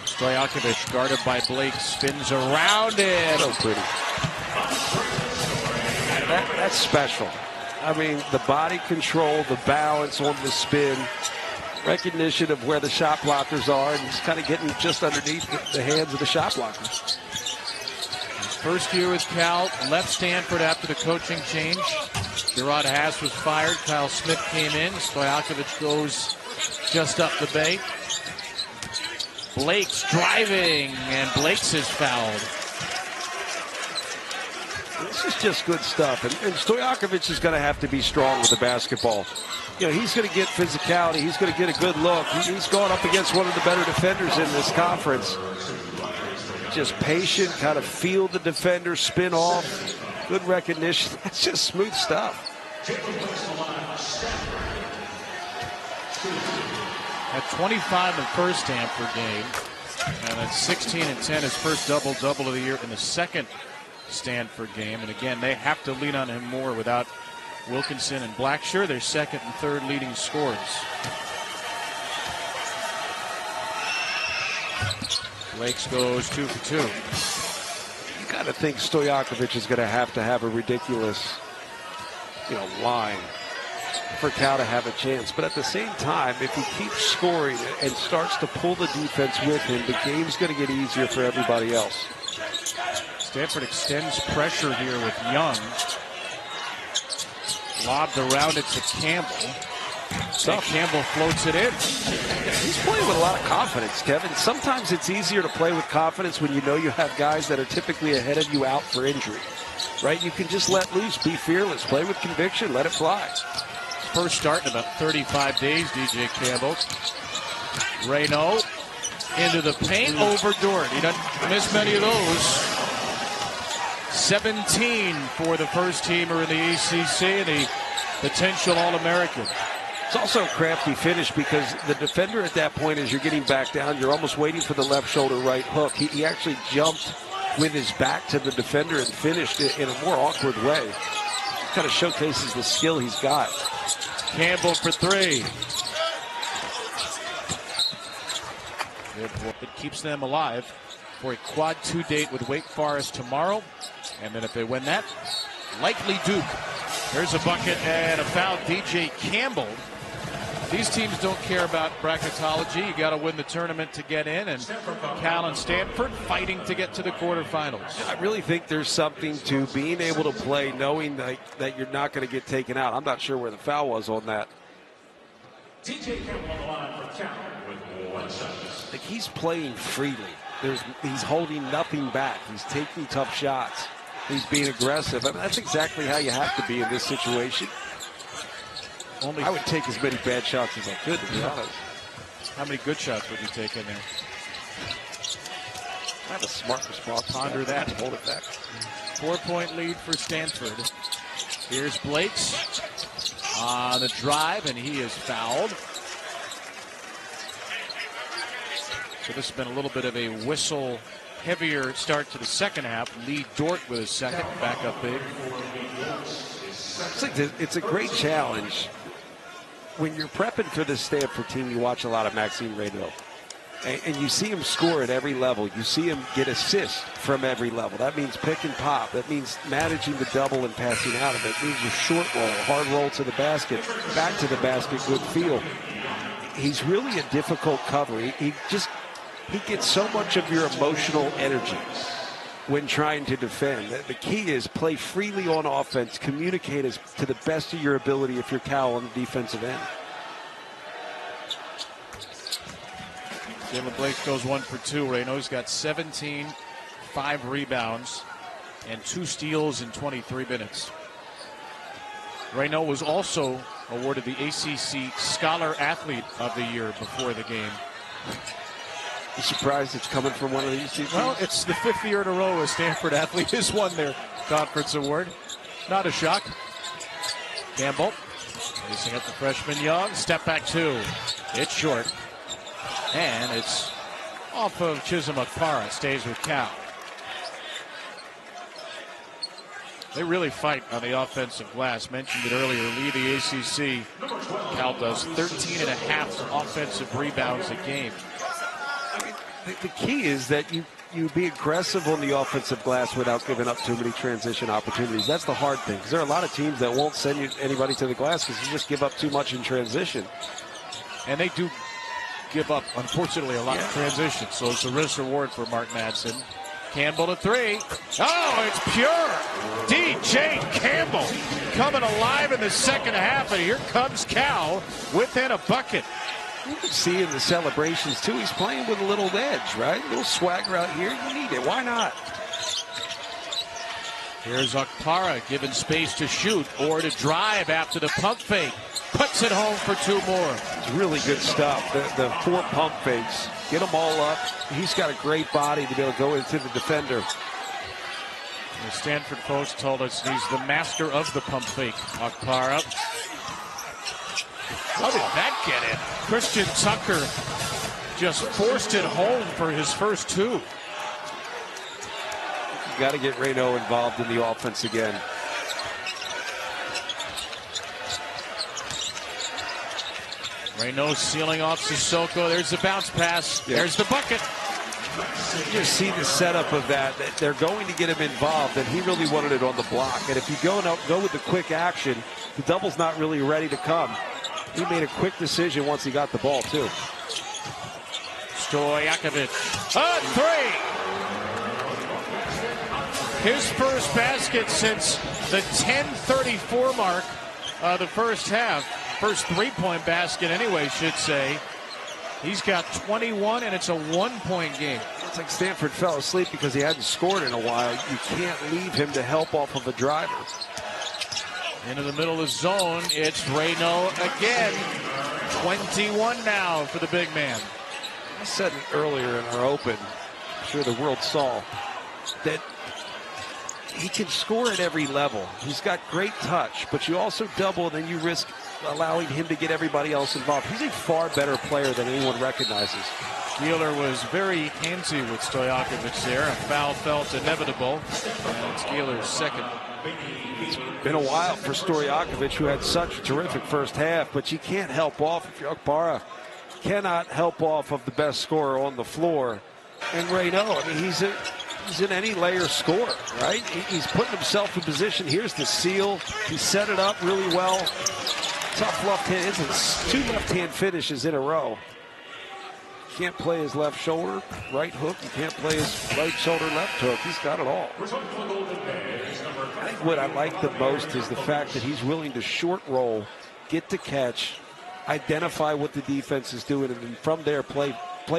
Stojakovic guarded by Blake, spins around it. So pretty. That's special. I mean, the body control, the balance on the spin, recognition of where the shot blockers are, and just kind of getting just underneath the hands of the shot blockers. His first year with Cal, left Stanford after the coaching change. Gerard Haas was fired. Kyle Smith came in. Stojakovic goes just up the bay. Blake's driving, and Blake's is fouled. This is just good stuff, and Stojakovic is going to have to be strong with the basketball. You know, he's going to get physicality. He's going to get a good look. He's going up against one of the better defenders in this conference. Just patient, kind of feel the defender, spin off, good recognition. That's just smooth stuff. At 25 in the first Stanford game, and at 16 and 10, his first double-double of the year in the second Stanford game. And again, they have to lean on him more without Wilkinson and Blackshirt, their second and third leading scorers. Blakes goes 2 for 2. You got to think Stojakovic is going to have a ridiculous, line for Cal to have a chance. But at the same time, if he keeps scoring and starts to pull the defense with him, the game's going to get easier for everybody else. Stanford extends pressure here with Young. Lobbed around it to Campbell. And Campbell floats it in. He's playing with a lot of confidence, Kevin. Sometimes it's easier to play with confidence when you know you have guys that are typically ahead of you out for injury. Right? You can just let loose, be fearless, play with conviction, let it fly. First start in about 35 days, DJ Campbell. Reynaud into the paint over Dort. He doesn't miss many of those. 17 for the first teamer in the ACC and the potential All-American. It's also a crafty finish because the defender at that point, as you're getting back down, you're almost waiting for the left shoulder right hook. He actually jumped with his back to the defender and finished it in a more awkward way. Kind of showcases the skill he's got. Campbell for three. It keeps them alive for a quad 2 date with Wake Forest tomorrow. And then if they win that, likely Duke. There's a bucket and a foul. DJ Campbell. These teams don't care about bracketology. You got to win the tournament to get in. And Cal and Stanford fighting to get to the quarterfinals. I really think there's something to being able to play knowing that you're not going to get taken out. I'm not sure where the foul was on that. DJ Campbell on the line for Cal with 1 shot. Like he's playing freely. He's holding nothing back. He's taking tough shots. He's being aggressive. I mean, that's exactly how you have to be in this situation. I would take as many bad shots as I could, to be honest. How many good shots would you take in there? I have a smart response. Ponder that. Hold it back. 4-point lead for Stanford. Here's Blakes on the drive, and he is fouled. So this has been a little bit of a whistle heavier start to the second half. Lee Dort with his second, back up big. It's a great challenge. When you're prepping for this Stanford team, you watch a lot of Maxime Reynaud. And you see him score at every level. You see him get assists from every level. That means pick and pop. That means managing the double and passing out of it. It means your short roll, hard roll to the basket, back to the basket, good feel. He's really a difficult cover. He gets so much of your emotional energy when trying to defend. The key is play freely on offense, communicate to the best of your ability if you're Cal on the defensive end. Jalen Blake goes 1 for 2. Reynaud's got 17, 5 rebounds, and 2 steals in 23 minutes. Reynaud was also awarded the ACC Scholar Athlete of the Year before the game. You surprised it's coming from one of these two teams? Well, it's the 5th year in a row a Stanford athlete has won their conference award. Not a shock. Campbell facing up the freshman Young. Step back 2. It's short. And it's off of Chisholm Akpara. Stays with Cal. They really fight on the offensive glass. Mentioned it earlier. Lead the ACC. Cal does 13.5 offensive rebounds a game. The key is that you be aggressive on the offensive glass without giving up too many transition opportunities. That's the hard thing, because there are a lot of teams that won't send anybody to the glass because you just give up too much in transition. And they do give up, unfortunately, a lot of transition. So it's a risk reward for Mark Madsen. Campbell to 3. Oh, it's pure. DJ Campbell coming alive in the second half, and here comes Cal within a bucket. You can see in the celebrations, too, he's playing with a little edge, right? A little swagger out here. You need it. Why not? Here's Akpara given space to shoot or to drive after the pump fake. Puts it home for 2 more. It's really good stuff. The 4 pump fakes. Get them all up. He's got a great body to be able to go into the defender. The Stanford folks told us he's the master of the pump fake. Akpara. How did that get in? Christian Tucker just forced it home for his first 2. You got to get Reynaud involved in the offense again. Reynaud sealing off Sissoko. There's the bounce pass. Yep. There's the bucket. You just see the setup of that. They're going to get him involved, and he really wanted it on the block. And if you go with the quick action, the double's not really ready to come. He made a quick decision once he got the ball, too. Stojakovic, a 3. His first basket since the 10:34 mark of the first half. First 3-point basket anyway, should say. He's got 21, and it's a 1-point game. It's like Stanford fell asleep because he hadn't scored in a while. You can't leave him to help off of a driver. Into the middle of the zone, it's Reynaud again. 21 now for the big man. I said it earlier in our open, I'm sure the world saw, that he can score at every level. He's got great touch, but you also double, and then you risk allowing him to get everybody else involved. He's a far better player than anyone recognizes. Keeler was very handsy with Stojakovic there. A foul felt inevitable, and it's Keeler's second. It's been a while for Stojakovic, who had such a terrific first half, but you can't help off if you're Okpara. Cannot help off of the best scorer on the floor. And Reynaud, I mean, he's an any layer scorer, right? He's putting himself in position. Here's the seal. He set it up really well. Tough left hand. It's 2 left-hand finishes in a row. Can't play his left shoulder, right hook. He can't play his right shoulder, left hook. He's got it all. I think what I like the most is the fact that he's willing to short roll, get to catch, identify what the defense is doing, and then from there play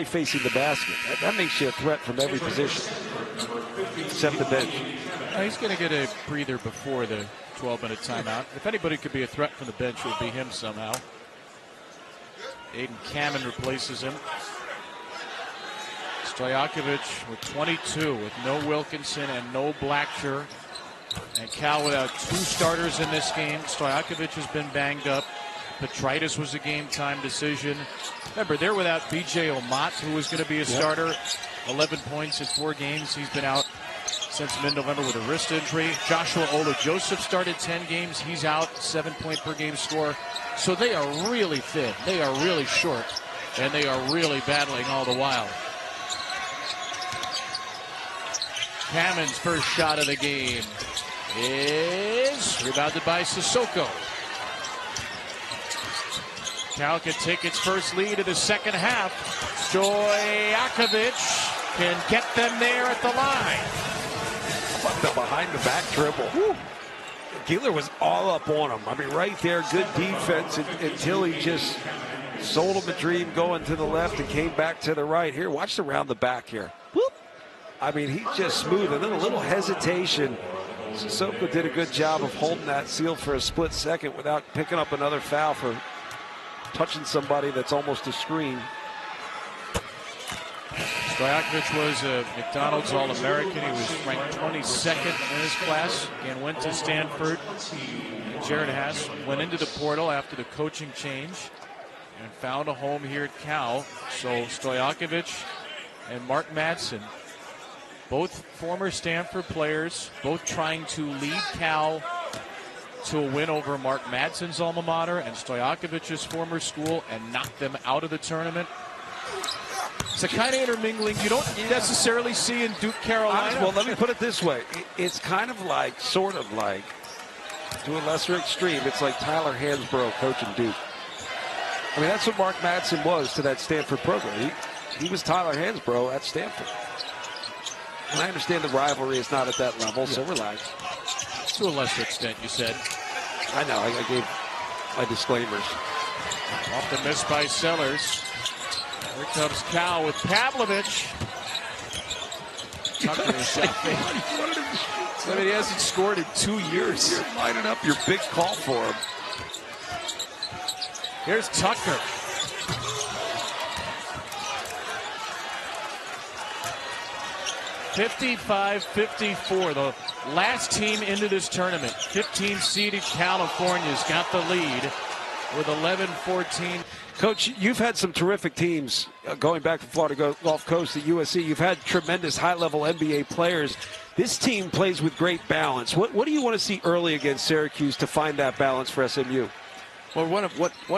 facing the basket. That makes you a threat from every position, except the bench. He's going to get a breather before the 12-minute timeout. If anybody could be a threat from the bench, it would be him somehow. Aiden Kamen replaces him. Stojakovic with 22 with no Wilkinson and no Blacksher. And Cal without 2 starters in this game. Stojakovic has been banged up. Petritis was a game-time decision. Remember, they're without B.J. Omat, who was going to be a starter. 11 points in 4 games. He's been out since mid-November with a wrist injury. Joshua Ola-Joseph started 10 games. He's out, 7-point-per-game score. So they are really thin. They are really short. And they are really battling all the while. Kamen's first shot of the game is rebounded by Sissoko. Cal can take its first lead in the second half. Stojakovic can get them there at the line. The behind-the-back dribble. Woo. Keeler was all up on him. I mean, right there, good defense until he just sold him a dream going to the left and came back to the right. Here, watch the round the back here. Whoop. I mean, he's just smooth. And then a little hesitation. Sissoko did a good job of holding that seal for a split second without picking up another foul for touching somebody that's almost a screen. Stojakovic was a McDonald's All-American. He was ranked 22nd in his class and went to Stanford. Jared Haas went into the portal after the coaching change and found a home here at Cal. So Stojakovic and Mark Madsen, both former Stanford players, both trying to lead Cal to a win over Mark Madsen's alma mater and Stojakovic's former school and knock them out of the tournament. It's a kind of intermingling you don't necessarily see in Duke, Carolina. Well, let me put it this way. It's kind of like, sort of like, to a lesser extreme, it's like Tyler Hansbrough coaching Duke. I mean, that's what Mark Madsen was to that Stanford program. He was Tyler Hansbrough at Stanford. And I understand the rivalry is not at that level, so relax. To a lesser extent, you said. I know, I gave my disclaimers. Off the miss by Sellers. Here comes Cal with Pavlovich. Tucker is I mean, he hasn't scored in 2 years. You're lining up your big call for him. Here's Tucker. (55-54). The last team into this tournament, 15-seeded California's got the lead with 11-14. Coach, you've had some terrific teams going back to Florida Gulf Coast at USC. You've had tremendous high-level NBA players. This team plays with great balance. What do you want to see early against Syracuse to find that balance for SMU? Well, one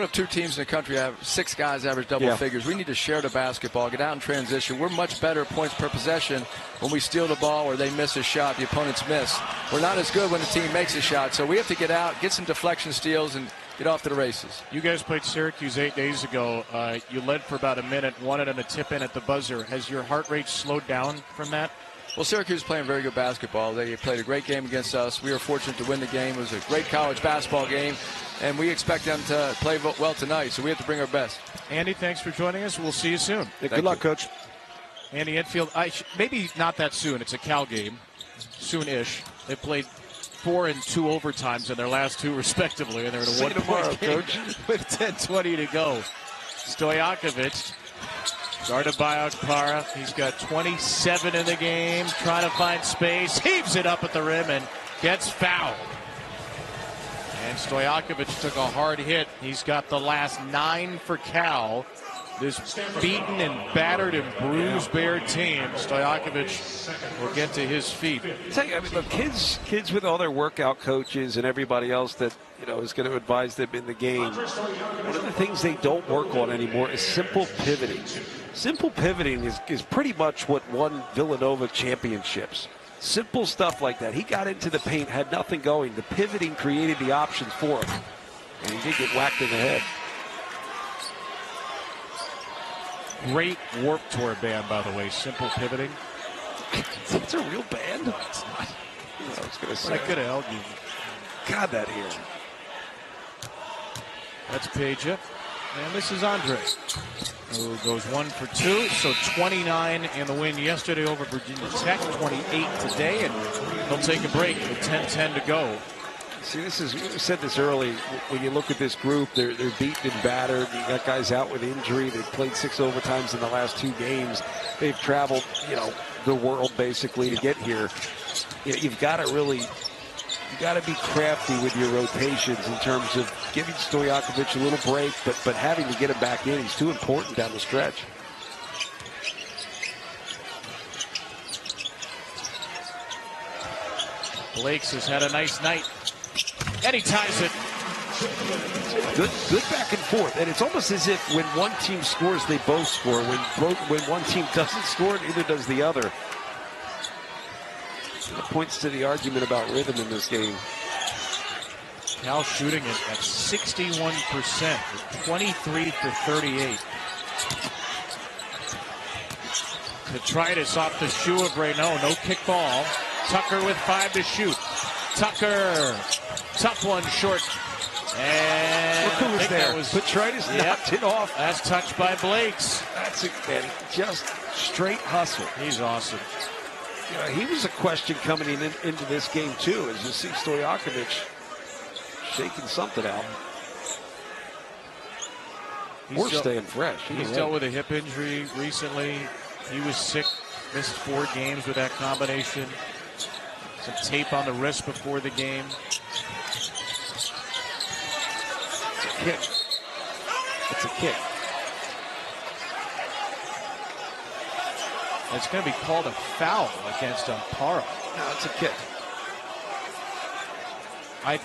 of 2 teams in the country have 6 guys average double figures. We need to share the basketball, get out in transition. We're much better at points per possession when we steal the ball or they miss a shot, the opponents miss. We're not as good when the team makes a shot. So we have to get out, get some deflection steals, and get off to the races. You guys played Syracuse 8 days ago. You led for about a minute, wanted them to tip in at the buzzer. Has your heart rate slowed down from that? Well, Syracuse is playing very good basketball. They played a great game against us. We were fortunate to win the game. It was a great college basketball game, and we expect them to play well tonight, so we have to bring our best. Andy, thanks for joining us. We'll see you soon. Good luck, Coach. Andy Enfield, maybe not that soon. It's a Cal game, soon-ish. They played 4 and 2 overtimes in their last 2, respectively, and they're in a 1-point game with 10:20 to go. Stojakovic, guarded by Okpara. He's got 27 in the game, trying to find space. Heaves it up at the rim and gets fouled. And Stojakovic took a hard hit. He's got the last 9 for Cal. This beaten and battered and bruised Bear team, Stojakovic will get to his feet. I mean, look, kids with all their workout coaches and everybody else that is going to advise them in the game. One of the things they don't work on anymore is simple pivoting. Simple pivoting is pretty much what won Villanova championships. Simple stuff like that. He got into the paint, had nothing going. The pivoting created the options for him, and he did get whacked in the head. Great Warped Tour band, by the way. Simple Pivoting. It's a real band? No, it's not. I was going to say. I could have held you. God, that ear. That's Peja. And this is Andre, who goes 1 for 2. So 29 in the win yesterday over Virginia Tech. 28 today. And they'll take a break with 10-10 to go. See, we said this early. When you look at this group, they're beaten and battered. You got guys out with injury. They've played 6 overtimes in the last 2 games. They've traveled, the world basically to get here. You've got to be crafty with your rotations in terms of giving Stojakovic a little break, but having to get him back in. He's too important down the stretch. Blakes has had a nice night. And he ties it. Good back and forth. And it's almost as if when one team scores, they both score. When one team doesn't score, neither does the other. It points to the argument about rhythm in this game. Cal shooting it at 61%, 23 for 38. Detritus off the shoe of Reynaud. No kick ball. Tucker with 5 to shoot. Tucker, tough one short. And look who was there. Detritus knocked it off. That's touched by Blakes. That's just straight hustle. He's awesome. He was a question coming into this game too, as you see Stojakovic shaking something out. We're staying fresh. He's dealt with a hip injury recently. He was sick, missed 4 games with that combination. Some tape on the wrist before the game. It's a kick. It's a kick. It's going to be called a foul against Amparo. No, it's a kick. I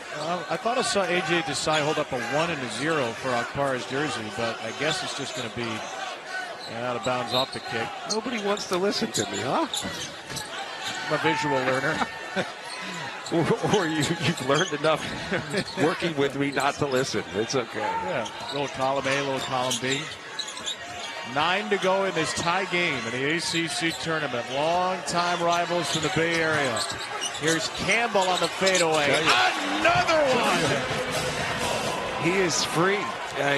thought I saw A.J. Desai hold up a 1 and a 0 for Amparo's jersey, but I guess it's just going to be out of bounds off the kick. Nobody wants to listen to me, huh? I'm a visual learner. or you've learned enough working with me not to listen. It's okay. Yeah, little column A, little column B. 9 to go in this tie game in the ACC tournament. Long-time rivals from the Bay Area. Here's Campbell on the fadeaway. Another one! He is free.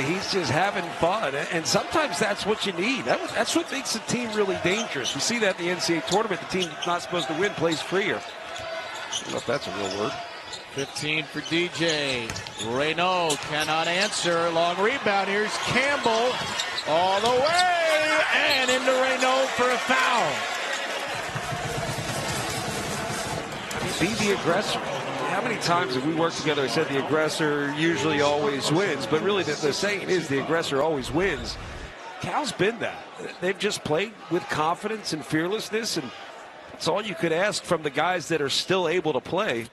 He's just having fun. And sometimes that's what you need. That's what makes a team really dangerous. You see that in the NCAA tournament. The team that's not supposed to win plays freer. I don't know if that's a real word. 15 for DJ. Reynaud cannot answer. Long rebound. Here's Campbell all the way. And into Reynaud for a foul. Be the aggressor. How many times have we worked together and said the aggressor usually always wins? But really the saying is the aggressor always wins. Cal's been that. They've just played with confidence and fearlessness, and that's all you could ask from the guys that are still able to play.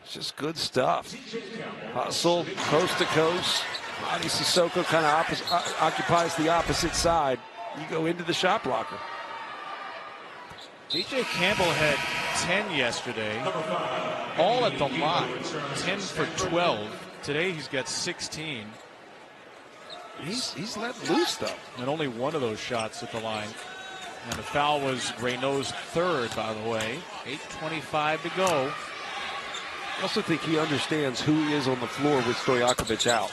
It's just good stuff. Hustle, coast to coast. Adi Sissoko kind of occupies the opposite side. You go into the shot blocker. DJ Campbell had 10 yesterday, all at the line, 10 for 12. Today he's got 16. He's let loose, though. And only one of those shots at the line. And the foul was Reynaud's 3rd, by the way. 8:25 to go. I also think he understands who he is on the floor with Stojakovic out.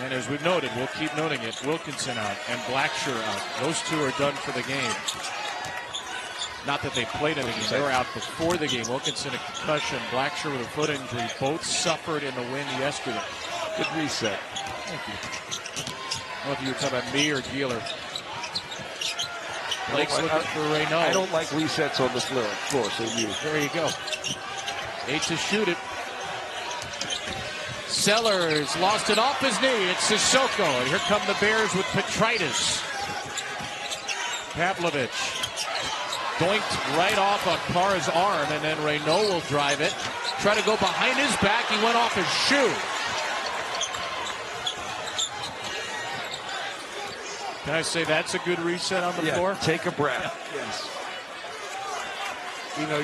And as we've noted, we'll keep noting it, Wilkinson out and Blackshear out. Those 2 are done for the game. Not that they played in the game. They were out before the game. Wilkinson a concussion, Blackshear with a foot injury. Both suffered in the win yesterday. Good reset. Thank you. I don't know if you were talking about me or Geeler. Blake's looking for Reynaud. I don't like resets on the floor, so There you go. 8 to shoot it. Sellers lost it off his knee. It's Sissoko. And here come the Bears with Petritis. Pavlovich doinked right off on Carr's arm, and then Reynaud will drive it. Try to go behind his back. He went off his shoe. Can I say that's a good reset on the floor? Take a breath. Yes. You know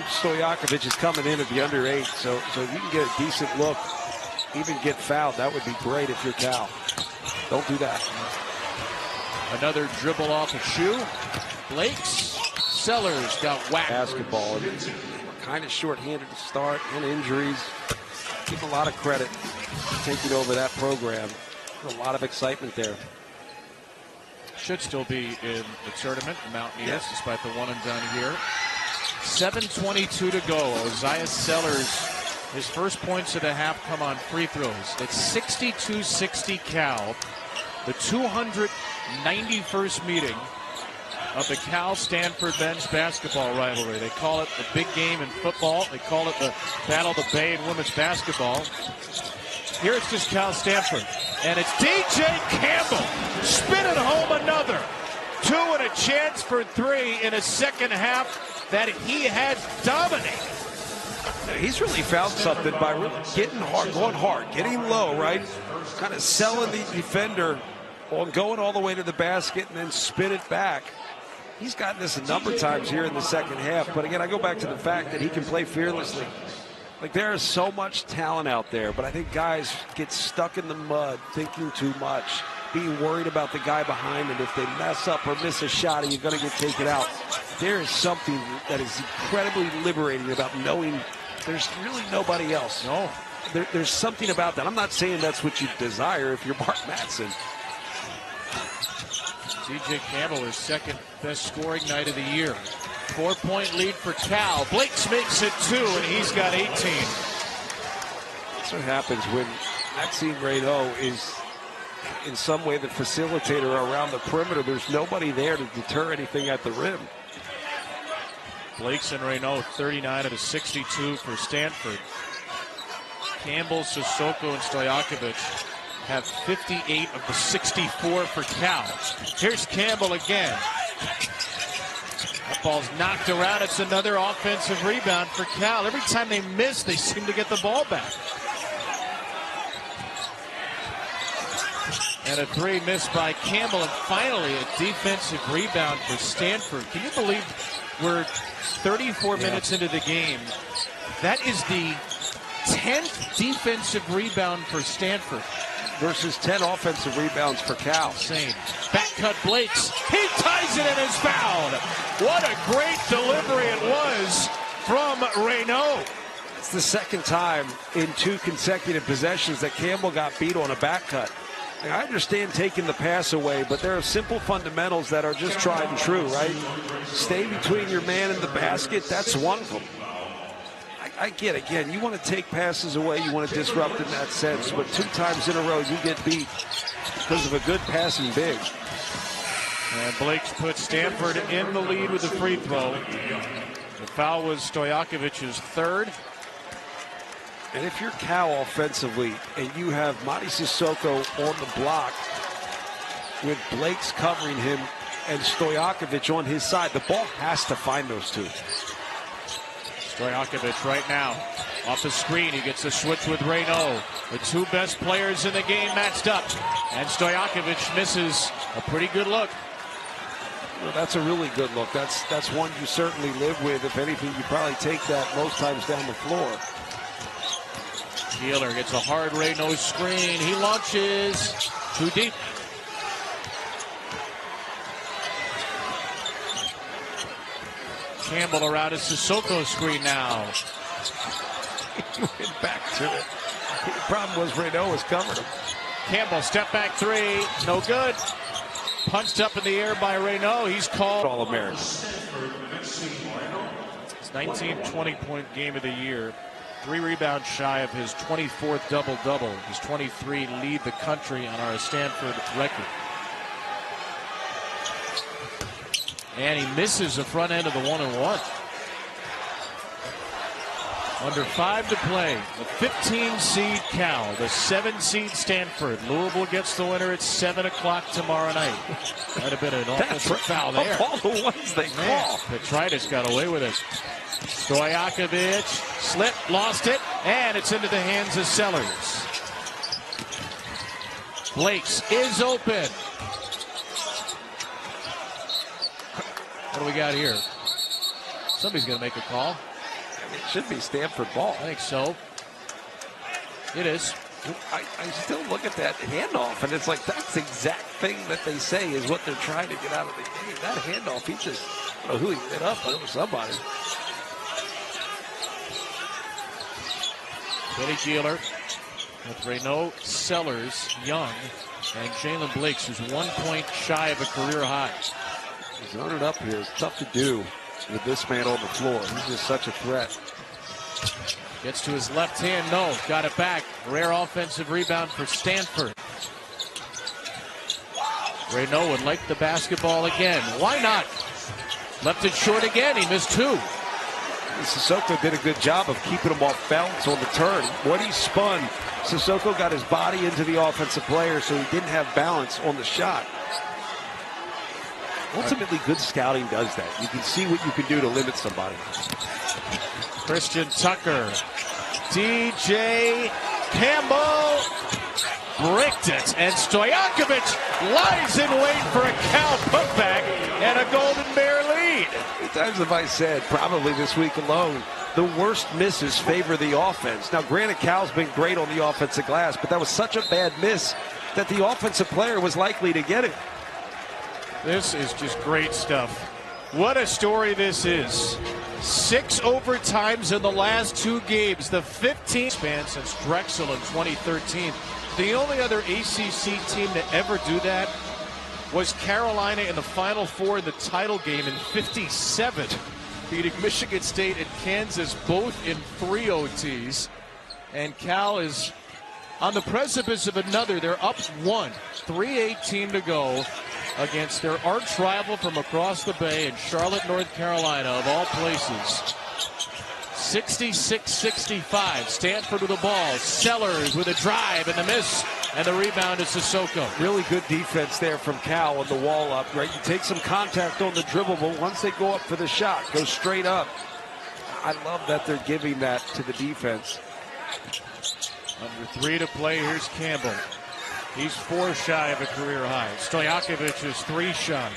Stojakovic is coming in at the under 8, so if you can get a decent look, even get fouled, that would be great if you're Cal. Don't do that. Another dribble off a shoe. Blake's. Sellers got whacked. Basketball. Kind of short-handed to start and injuries. Give him a lot of credit for taking over that program. A lot of excitement there. Should still be in the tournament, the Mountaineers, despite the one and done here. 7:22 to go. Isaiah Sellers, his first points of the half come on free throws. It's 62-60 Cal. The 291st meeting of the Cal-Stanford men's basketball rivalry. They call it the big game in football. They call it the Battle of the Bay in women's basketball. Here it's just Cal-Stanford. And it's DJ Campbell spinning home another. 2 and a chance for 3 in a second half that he had dominated. He's really found something by really getting hard, going hard, getting low, right? Kind of selling the defender on going all the way to the basket and then spin it back. He's gotten this a number of times here in the second half. But again, I go back to the fact that he can play fearlessly. Like, there is so much talent out there, but I think guys get stuck in the mud thinking too much, being worried about the guy behind them. If they mess up or miss a shot, you're going to get taken out. There is something that is incredibly liberating about knowing there's really nobody else. No. There's something about that. I'm not saying that's what you desire if you're Mark Madsen. DJ Campbell, his second best scoring night of the year. 4-point lead for Cal. Blakes makes it 2, and he's got 18. That's what happens when Maxime Reynaud is in some way the facilitator around the perimeter. There's nobody there to deter anything at the rim. Blakes and Reynaud, 39 of the 62 for Stanford. Campbell, Sissoko, and Stojakovic have 58 of the 64 for Cal. Here's Campbell again. That ball's knocked around. It's another offensive rebound for Cal. Every time they miss, they seem to get the ball back. And a 3 missed by Campbell. And finally, a defensive rebound for Stanford. Can you believe we're 34 minutes into the game? That is the 10th defensive rebound for Stanford. Versus 10 offensive rebounds for Cal. Insane. Back cut Blakes. He ties it and is fouled. What a great delivery it was from Reynaud. It's the second time in 2 consecutive possessions that Campbell got beat on a back cut. And I understand taking the pass away, but there are simple fundamentals that are just tried and true, right? Stay between your man and the basket. That's one of them. I get it. Again, you want to take passes away, you want to disrupt in that sense, but 2 times in a row you get beat because of a good passing big. And Blake's put Stanford in the lead with the free throw. The foul was Stojakovic's 3rd. And if you're Cal offensively and you have Mady Sissoko on the block with Blake's covering him and Stojakovic on his side, the ball has to find those 2. Stojakovic right now off the screen. He gets a switch with Reynaud. The 2 best players in the game matched up. And Stojakovic misses a pretty good look. Well, that's a really good look. That's one you certainly live with. If anything, you probably take that most times down the floor. Keeler gets a hard Reynaud screen. He launches too deep. Campbell around his Sissoko screen now. He went back to it. The problem was Reynaud was covering him. Campbell, step back 3, no good. Punched up in the air by Reynaud. He's called All-American. It's 19-20 point game of the year. 3 rebounds shy of his 24th double-double. His 23 lead the country on our Stanford record. And he misses the front end of the 1-and-1. Under 5 to play. The 15-seed Cal, the 7-seed Stanford. Louisville gets the winner at 7 o'clock tomorrow night. Might have been an offensive foul there. Of all the ones they call. Petritis got away with it. Stojakovic slipped, lost it, and it's into the hands of Sellers. Blakes is open. What do we got here? Somebody's going to make a call. It should be Stanford ball. I think so. It is. I still look at that handoff, and it's like that's the exact thing that they say is what they're trying to get out of the game. That handoff, he just, I don't know who he hit up, but it was somebody. Billy Keeler with Renault, Sellers, Young, and Jalen Blakes, who's 1 point shy of a career high. Zone it up here is tough to do with this man on the floor. He's just such a threat. Gets to his left hand, no, got it back. Rare offensive rebound for Stanford. Renault would like the basketball again. Why not? Left it short again, he missed 2. Sissoko did a good job of keeping him off balance on the turn. When he spun, Sissoko got his body into the offensive player, so he didn't have balance on the shot. Ultimately, good scouting does that. You can see what you can do to limit somebody. Christian Tucker. DJ Campbell bricked it, and Stojakovic lies in wait for a Cal putback and a Golden Bear lead. How many times have I said, probably this week alone, the worst misses favor the offense. Now, granted, Cal's been great on the offensive glass, but that was such a bad miss that the offensive player was likely to get it. This is just great stuff. What a story this is. 6 overtimes in the last 2 games. The 15th span since Drexel in 2013. The only other ACC team to ever do that was Carolina in the Final Four in the title game in '57, beating Michigan State and Kansas both in 3 OTs. And Cal is on the precipice of another. They're up 1, 3:18 to go against their arch rival from across the bay in Charlotte, North Carolina, of all places. 66-65. Stanford with the ball. Sellers with a drive and the miss. And the rebound is Sissoko. Really good defense there from Cal on the wall up, right? You take some contact on the dribble, but once they go up for the shot, go straight up. I love that they're giving that to the defense. Under 3 to play, here's Campbell. He's 4 shy of a career high. Stojakovic is 3 shy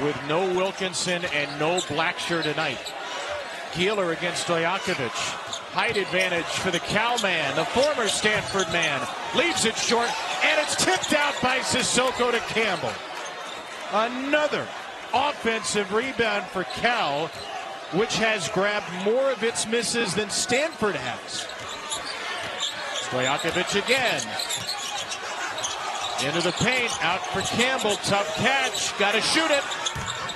with no Wilkinson and no Blackshear tonight. Keeler against Stojakovic. Height advantage for the Cal man, the former Stanford man. Leaves it short, and it's tipped out by Sissoko to Campbell. Another offensive rebound for Cal, which has grabbed more of its misses than Stanford has. Stojakovic again. Into the paint, out for Campbell, tough catch, got to shoot it.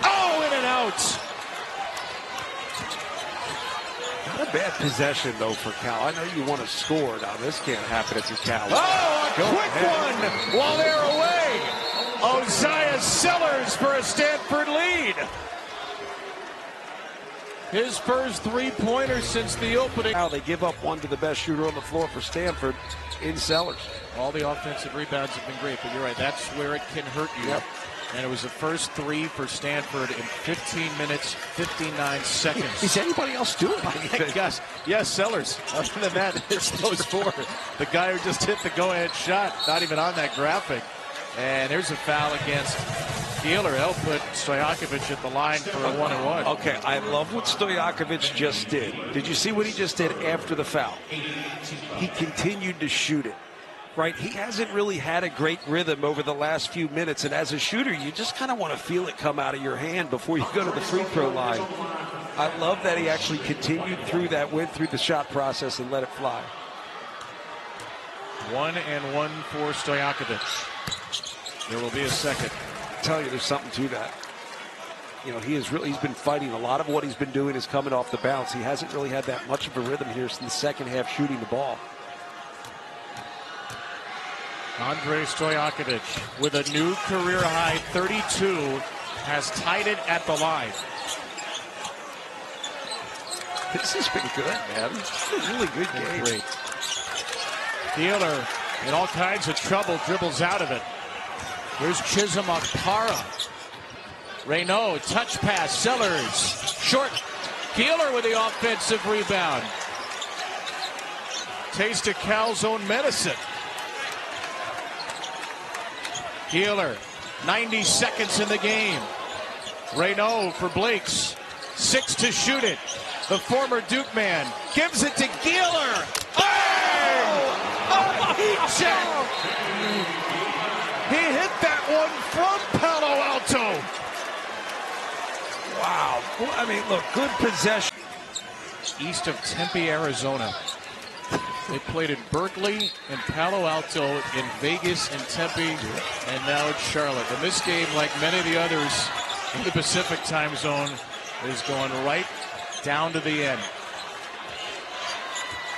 Oh, in and out. Not a bad possession, though, for Cal. I know you want to score. Now, this can't happen if you're Cal. Oh, a quick one while they're away. Oziah Sellers for a Stanford lead. His first 3-pointer since the opening. Now they give up one to the best shooter on the floor for Stanford in Sellers. All the offensive rebounds have been great, but you're right, that's where it can hurt you. Yep. And it was the first 3 for Stanford in 15 minutes, 59 seconds. Is anybody else doing anything? Gosh, yes, Sellers. Other than that, it's those 4. The guy who just hit the go-ahead shot, not even on that graphic. And there's a foul against Keeler. He'll put Stojakovic at the line for a 1-and-1. Okay, I love what Stojakovic just did. Did you see what he just did after the foul? He continued to shoot it. Right, he hasn't really had a great rhythm over the last few minutes, and as a shooter, you just kind of want to feel it come out of your hand before you go to the free throw line. I love that he actually continued through that, went through the shot process and let it fly. 1-and-1 for Stojakovic. There will be a second. I tell you, there's something to that. You know, he's been fighting. A lot of what he's been doing is coming off the bounce. He hasn't really had that much of a rhythm here since the second half shooting the ball. Andre Stojakovic with a new career high 32 has tied it at the line. This has been good, man. It's been a really good game. Great. Keeler in all kinds of trouble, dribbles out of it. Here's Chisholm Okpara. Reynaud, touch pass, Sellers, short. Keeler with the offensive rebound. Taste of Cal's own medicine. Keeler, 90 seconds in the game. Reynaud for Blakes, 6 to shoot it. The former Duke man gives it to Keeler. Bang! Oh, he hit that one from Palo Alto. Wow. I mean, look, good possession. East of Tempe, Arizona. They played in Berkeley and Palo Alto, in Vegas and Tempe, and now it's Charlotte. And this game, like many of the others in the Pacific time zone, is going right down to the end.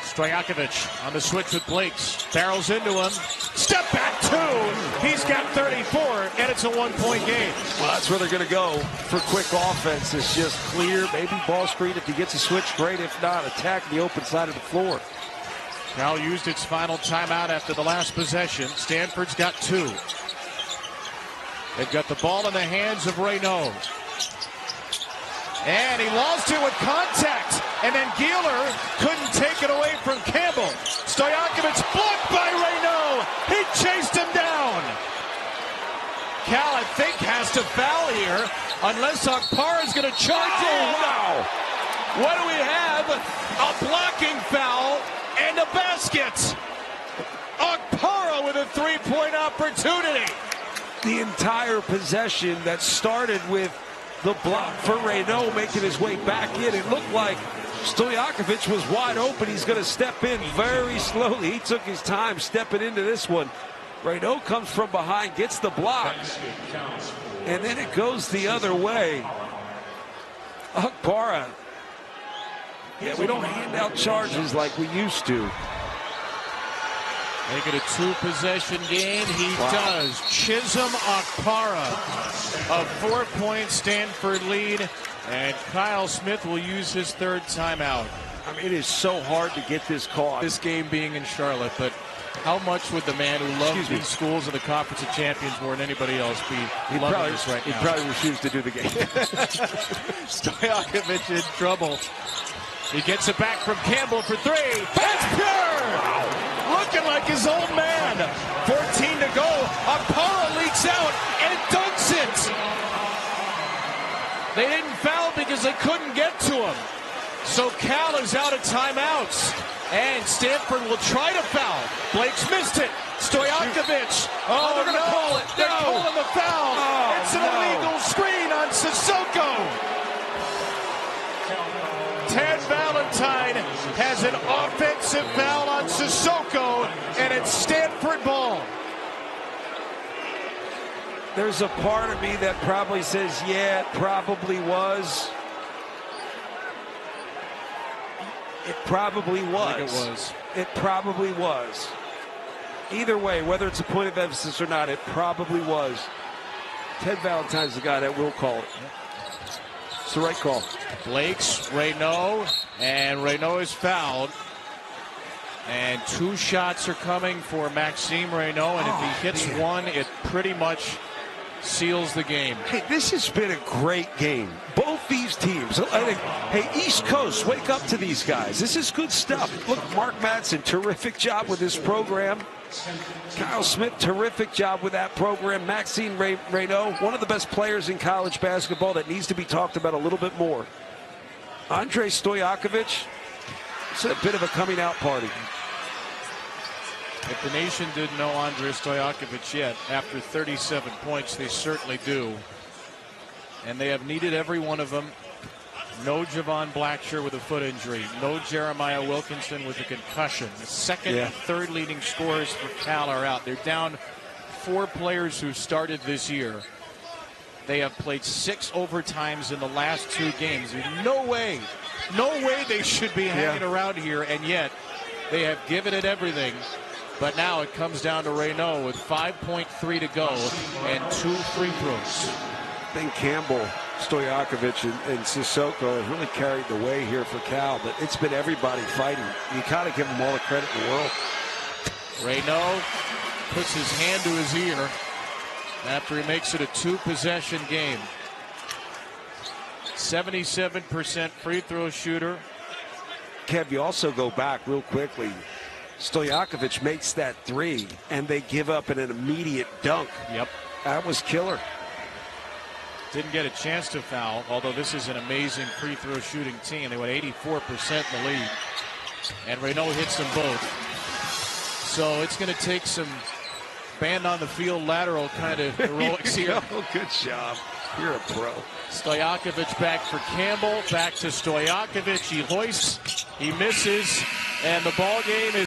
Stojakovic on the switch with Blakes. Barrels into him. Step back 2. He's got 34, and it's a 1-point game. Well, that's where they're going to go for quick offense. It's just clear, maybe ball screen. If he gets a switch, great. If not, attack the open side of the floor. Cal used its final timeout after the last possession. Stanford's got 2. They've got the ball in the hands of Reynaud. And he lost it with contact. And then Keeler couldn't take it away from Campbell. Stojakovic blocked by Reynaud. He chased him down. Cal, I think, has to foul here unless Okpara is going to charge in. Wow. What do we have? A blocking foul and a basket. Okpara with a 3-point opportunity. The entire possession that started with the block for Reynaud making his way back in. It looked like Stojakovic was wide open. He's going to step in very slowly. He took his time stepping into this one. Reynaud comes from behind, gets the block, and then it goes the other way. Okpara. Yeah, we don't hand out charges like we used to. Make it a 2-possession game. He does. Chisholm Okpara, a 4-point Stanford lead, and Kyle Smith will use his 3rd timeout. I mean, it is so hard to get this call. This game being in Charlotte, but how much would the man who loves these schools in the Conference of Champions more than anybody else be loving this right now? He'd probably refuse to do the game. Stojakovic in trouble. He gets it back from Campbell for 3. That's pure! Wow. Looking like his old man. 14 to go. Okpara leaks out and dunks it. They didn't foul because they couldn't get to him. So Cal is out of timeouts. And Stanford will try to foul. Blake's missed it. Stojakovic. Oh, they're going to call it. They're calling the foul. Oh, it's an illegal screen on Sissoko. Ted Valentine has an offensive foul on Sissoko, and it's Stanford ball. There's a part of me that probably says, yeah, it probably was. It probably was. I think it was. It probably was. Either way, whether it's a point of emphasis or not, it probably was. Ted Valentine's the guy that will call it. It's the right call. Blake's Reynaud, and Reynaud is fouled. And 2 shots are coming for Maxime Reynaud, and if he hits one, it pretty much seals the game. Hey, this has been a great game. Both these teams. I think, hey, East Coast, wake up to these guys. This is good stuff. Look, Mark Madsen, terrific job with this program. Kyle Smith, terrific job with that program. Maxime Reynaud, one of the best players in college basketball that needs to be talked about a little bit more. Andre Stojakovic, it's a bit of a coming out party. If the nation didn't know Andre Stojakovic yet, after 37 points, they certainly do. And they have needed every one of them. No Javon Blackshear with a foot injury. No Jeremiah Wilkinson with a concussion. The second and third leading scorers for Cal are out. They're down 4 players who started this year. They have played 6 overtimes in the last 2 games. There's no way they should be hanging around here, and yet they have given it everything. But now it comes down to Reynaud with 5.3 to go and 2 free throws. think Campbell, Stojakovic, and Sissoko have really carried the way here for Cal, but it's been everybody fighting. You got to give them all the credit in the world. Reynaud puts his hand to his ear after he makes it a 2-possession game. 77% free throw shooter. Kev, you also go back real quickly. Stojakovic makes that 3, and they give up an immediate dunk. Yep. That was killer. Didn't get a chance to foul, although this is an amazing free throw shooting team. They went 84% in the lead, and Reynaud hits them both. So it's going to take some band on the field lateral kind of heroics here. Good job. You're a pro. Stojakovic back for Campbell, back to Stojakovic. He hoists, he misses, and the ball game is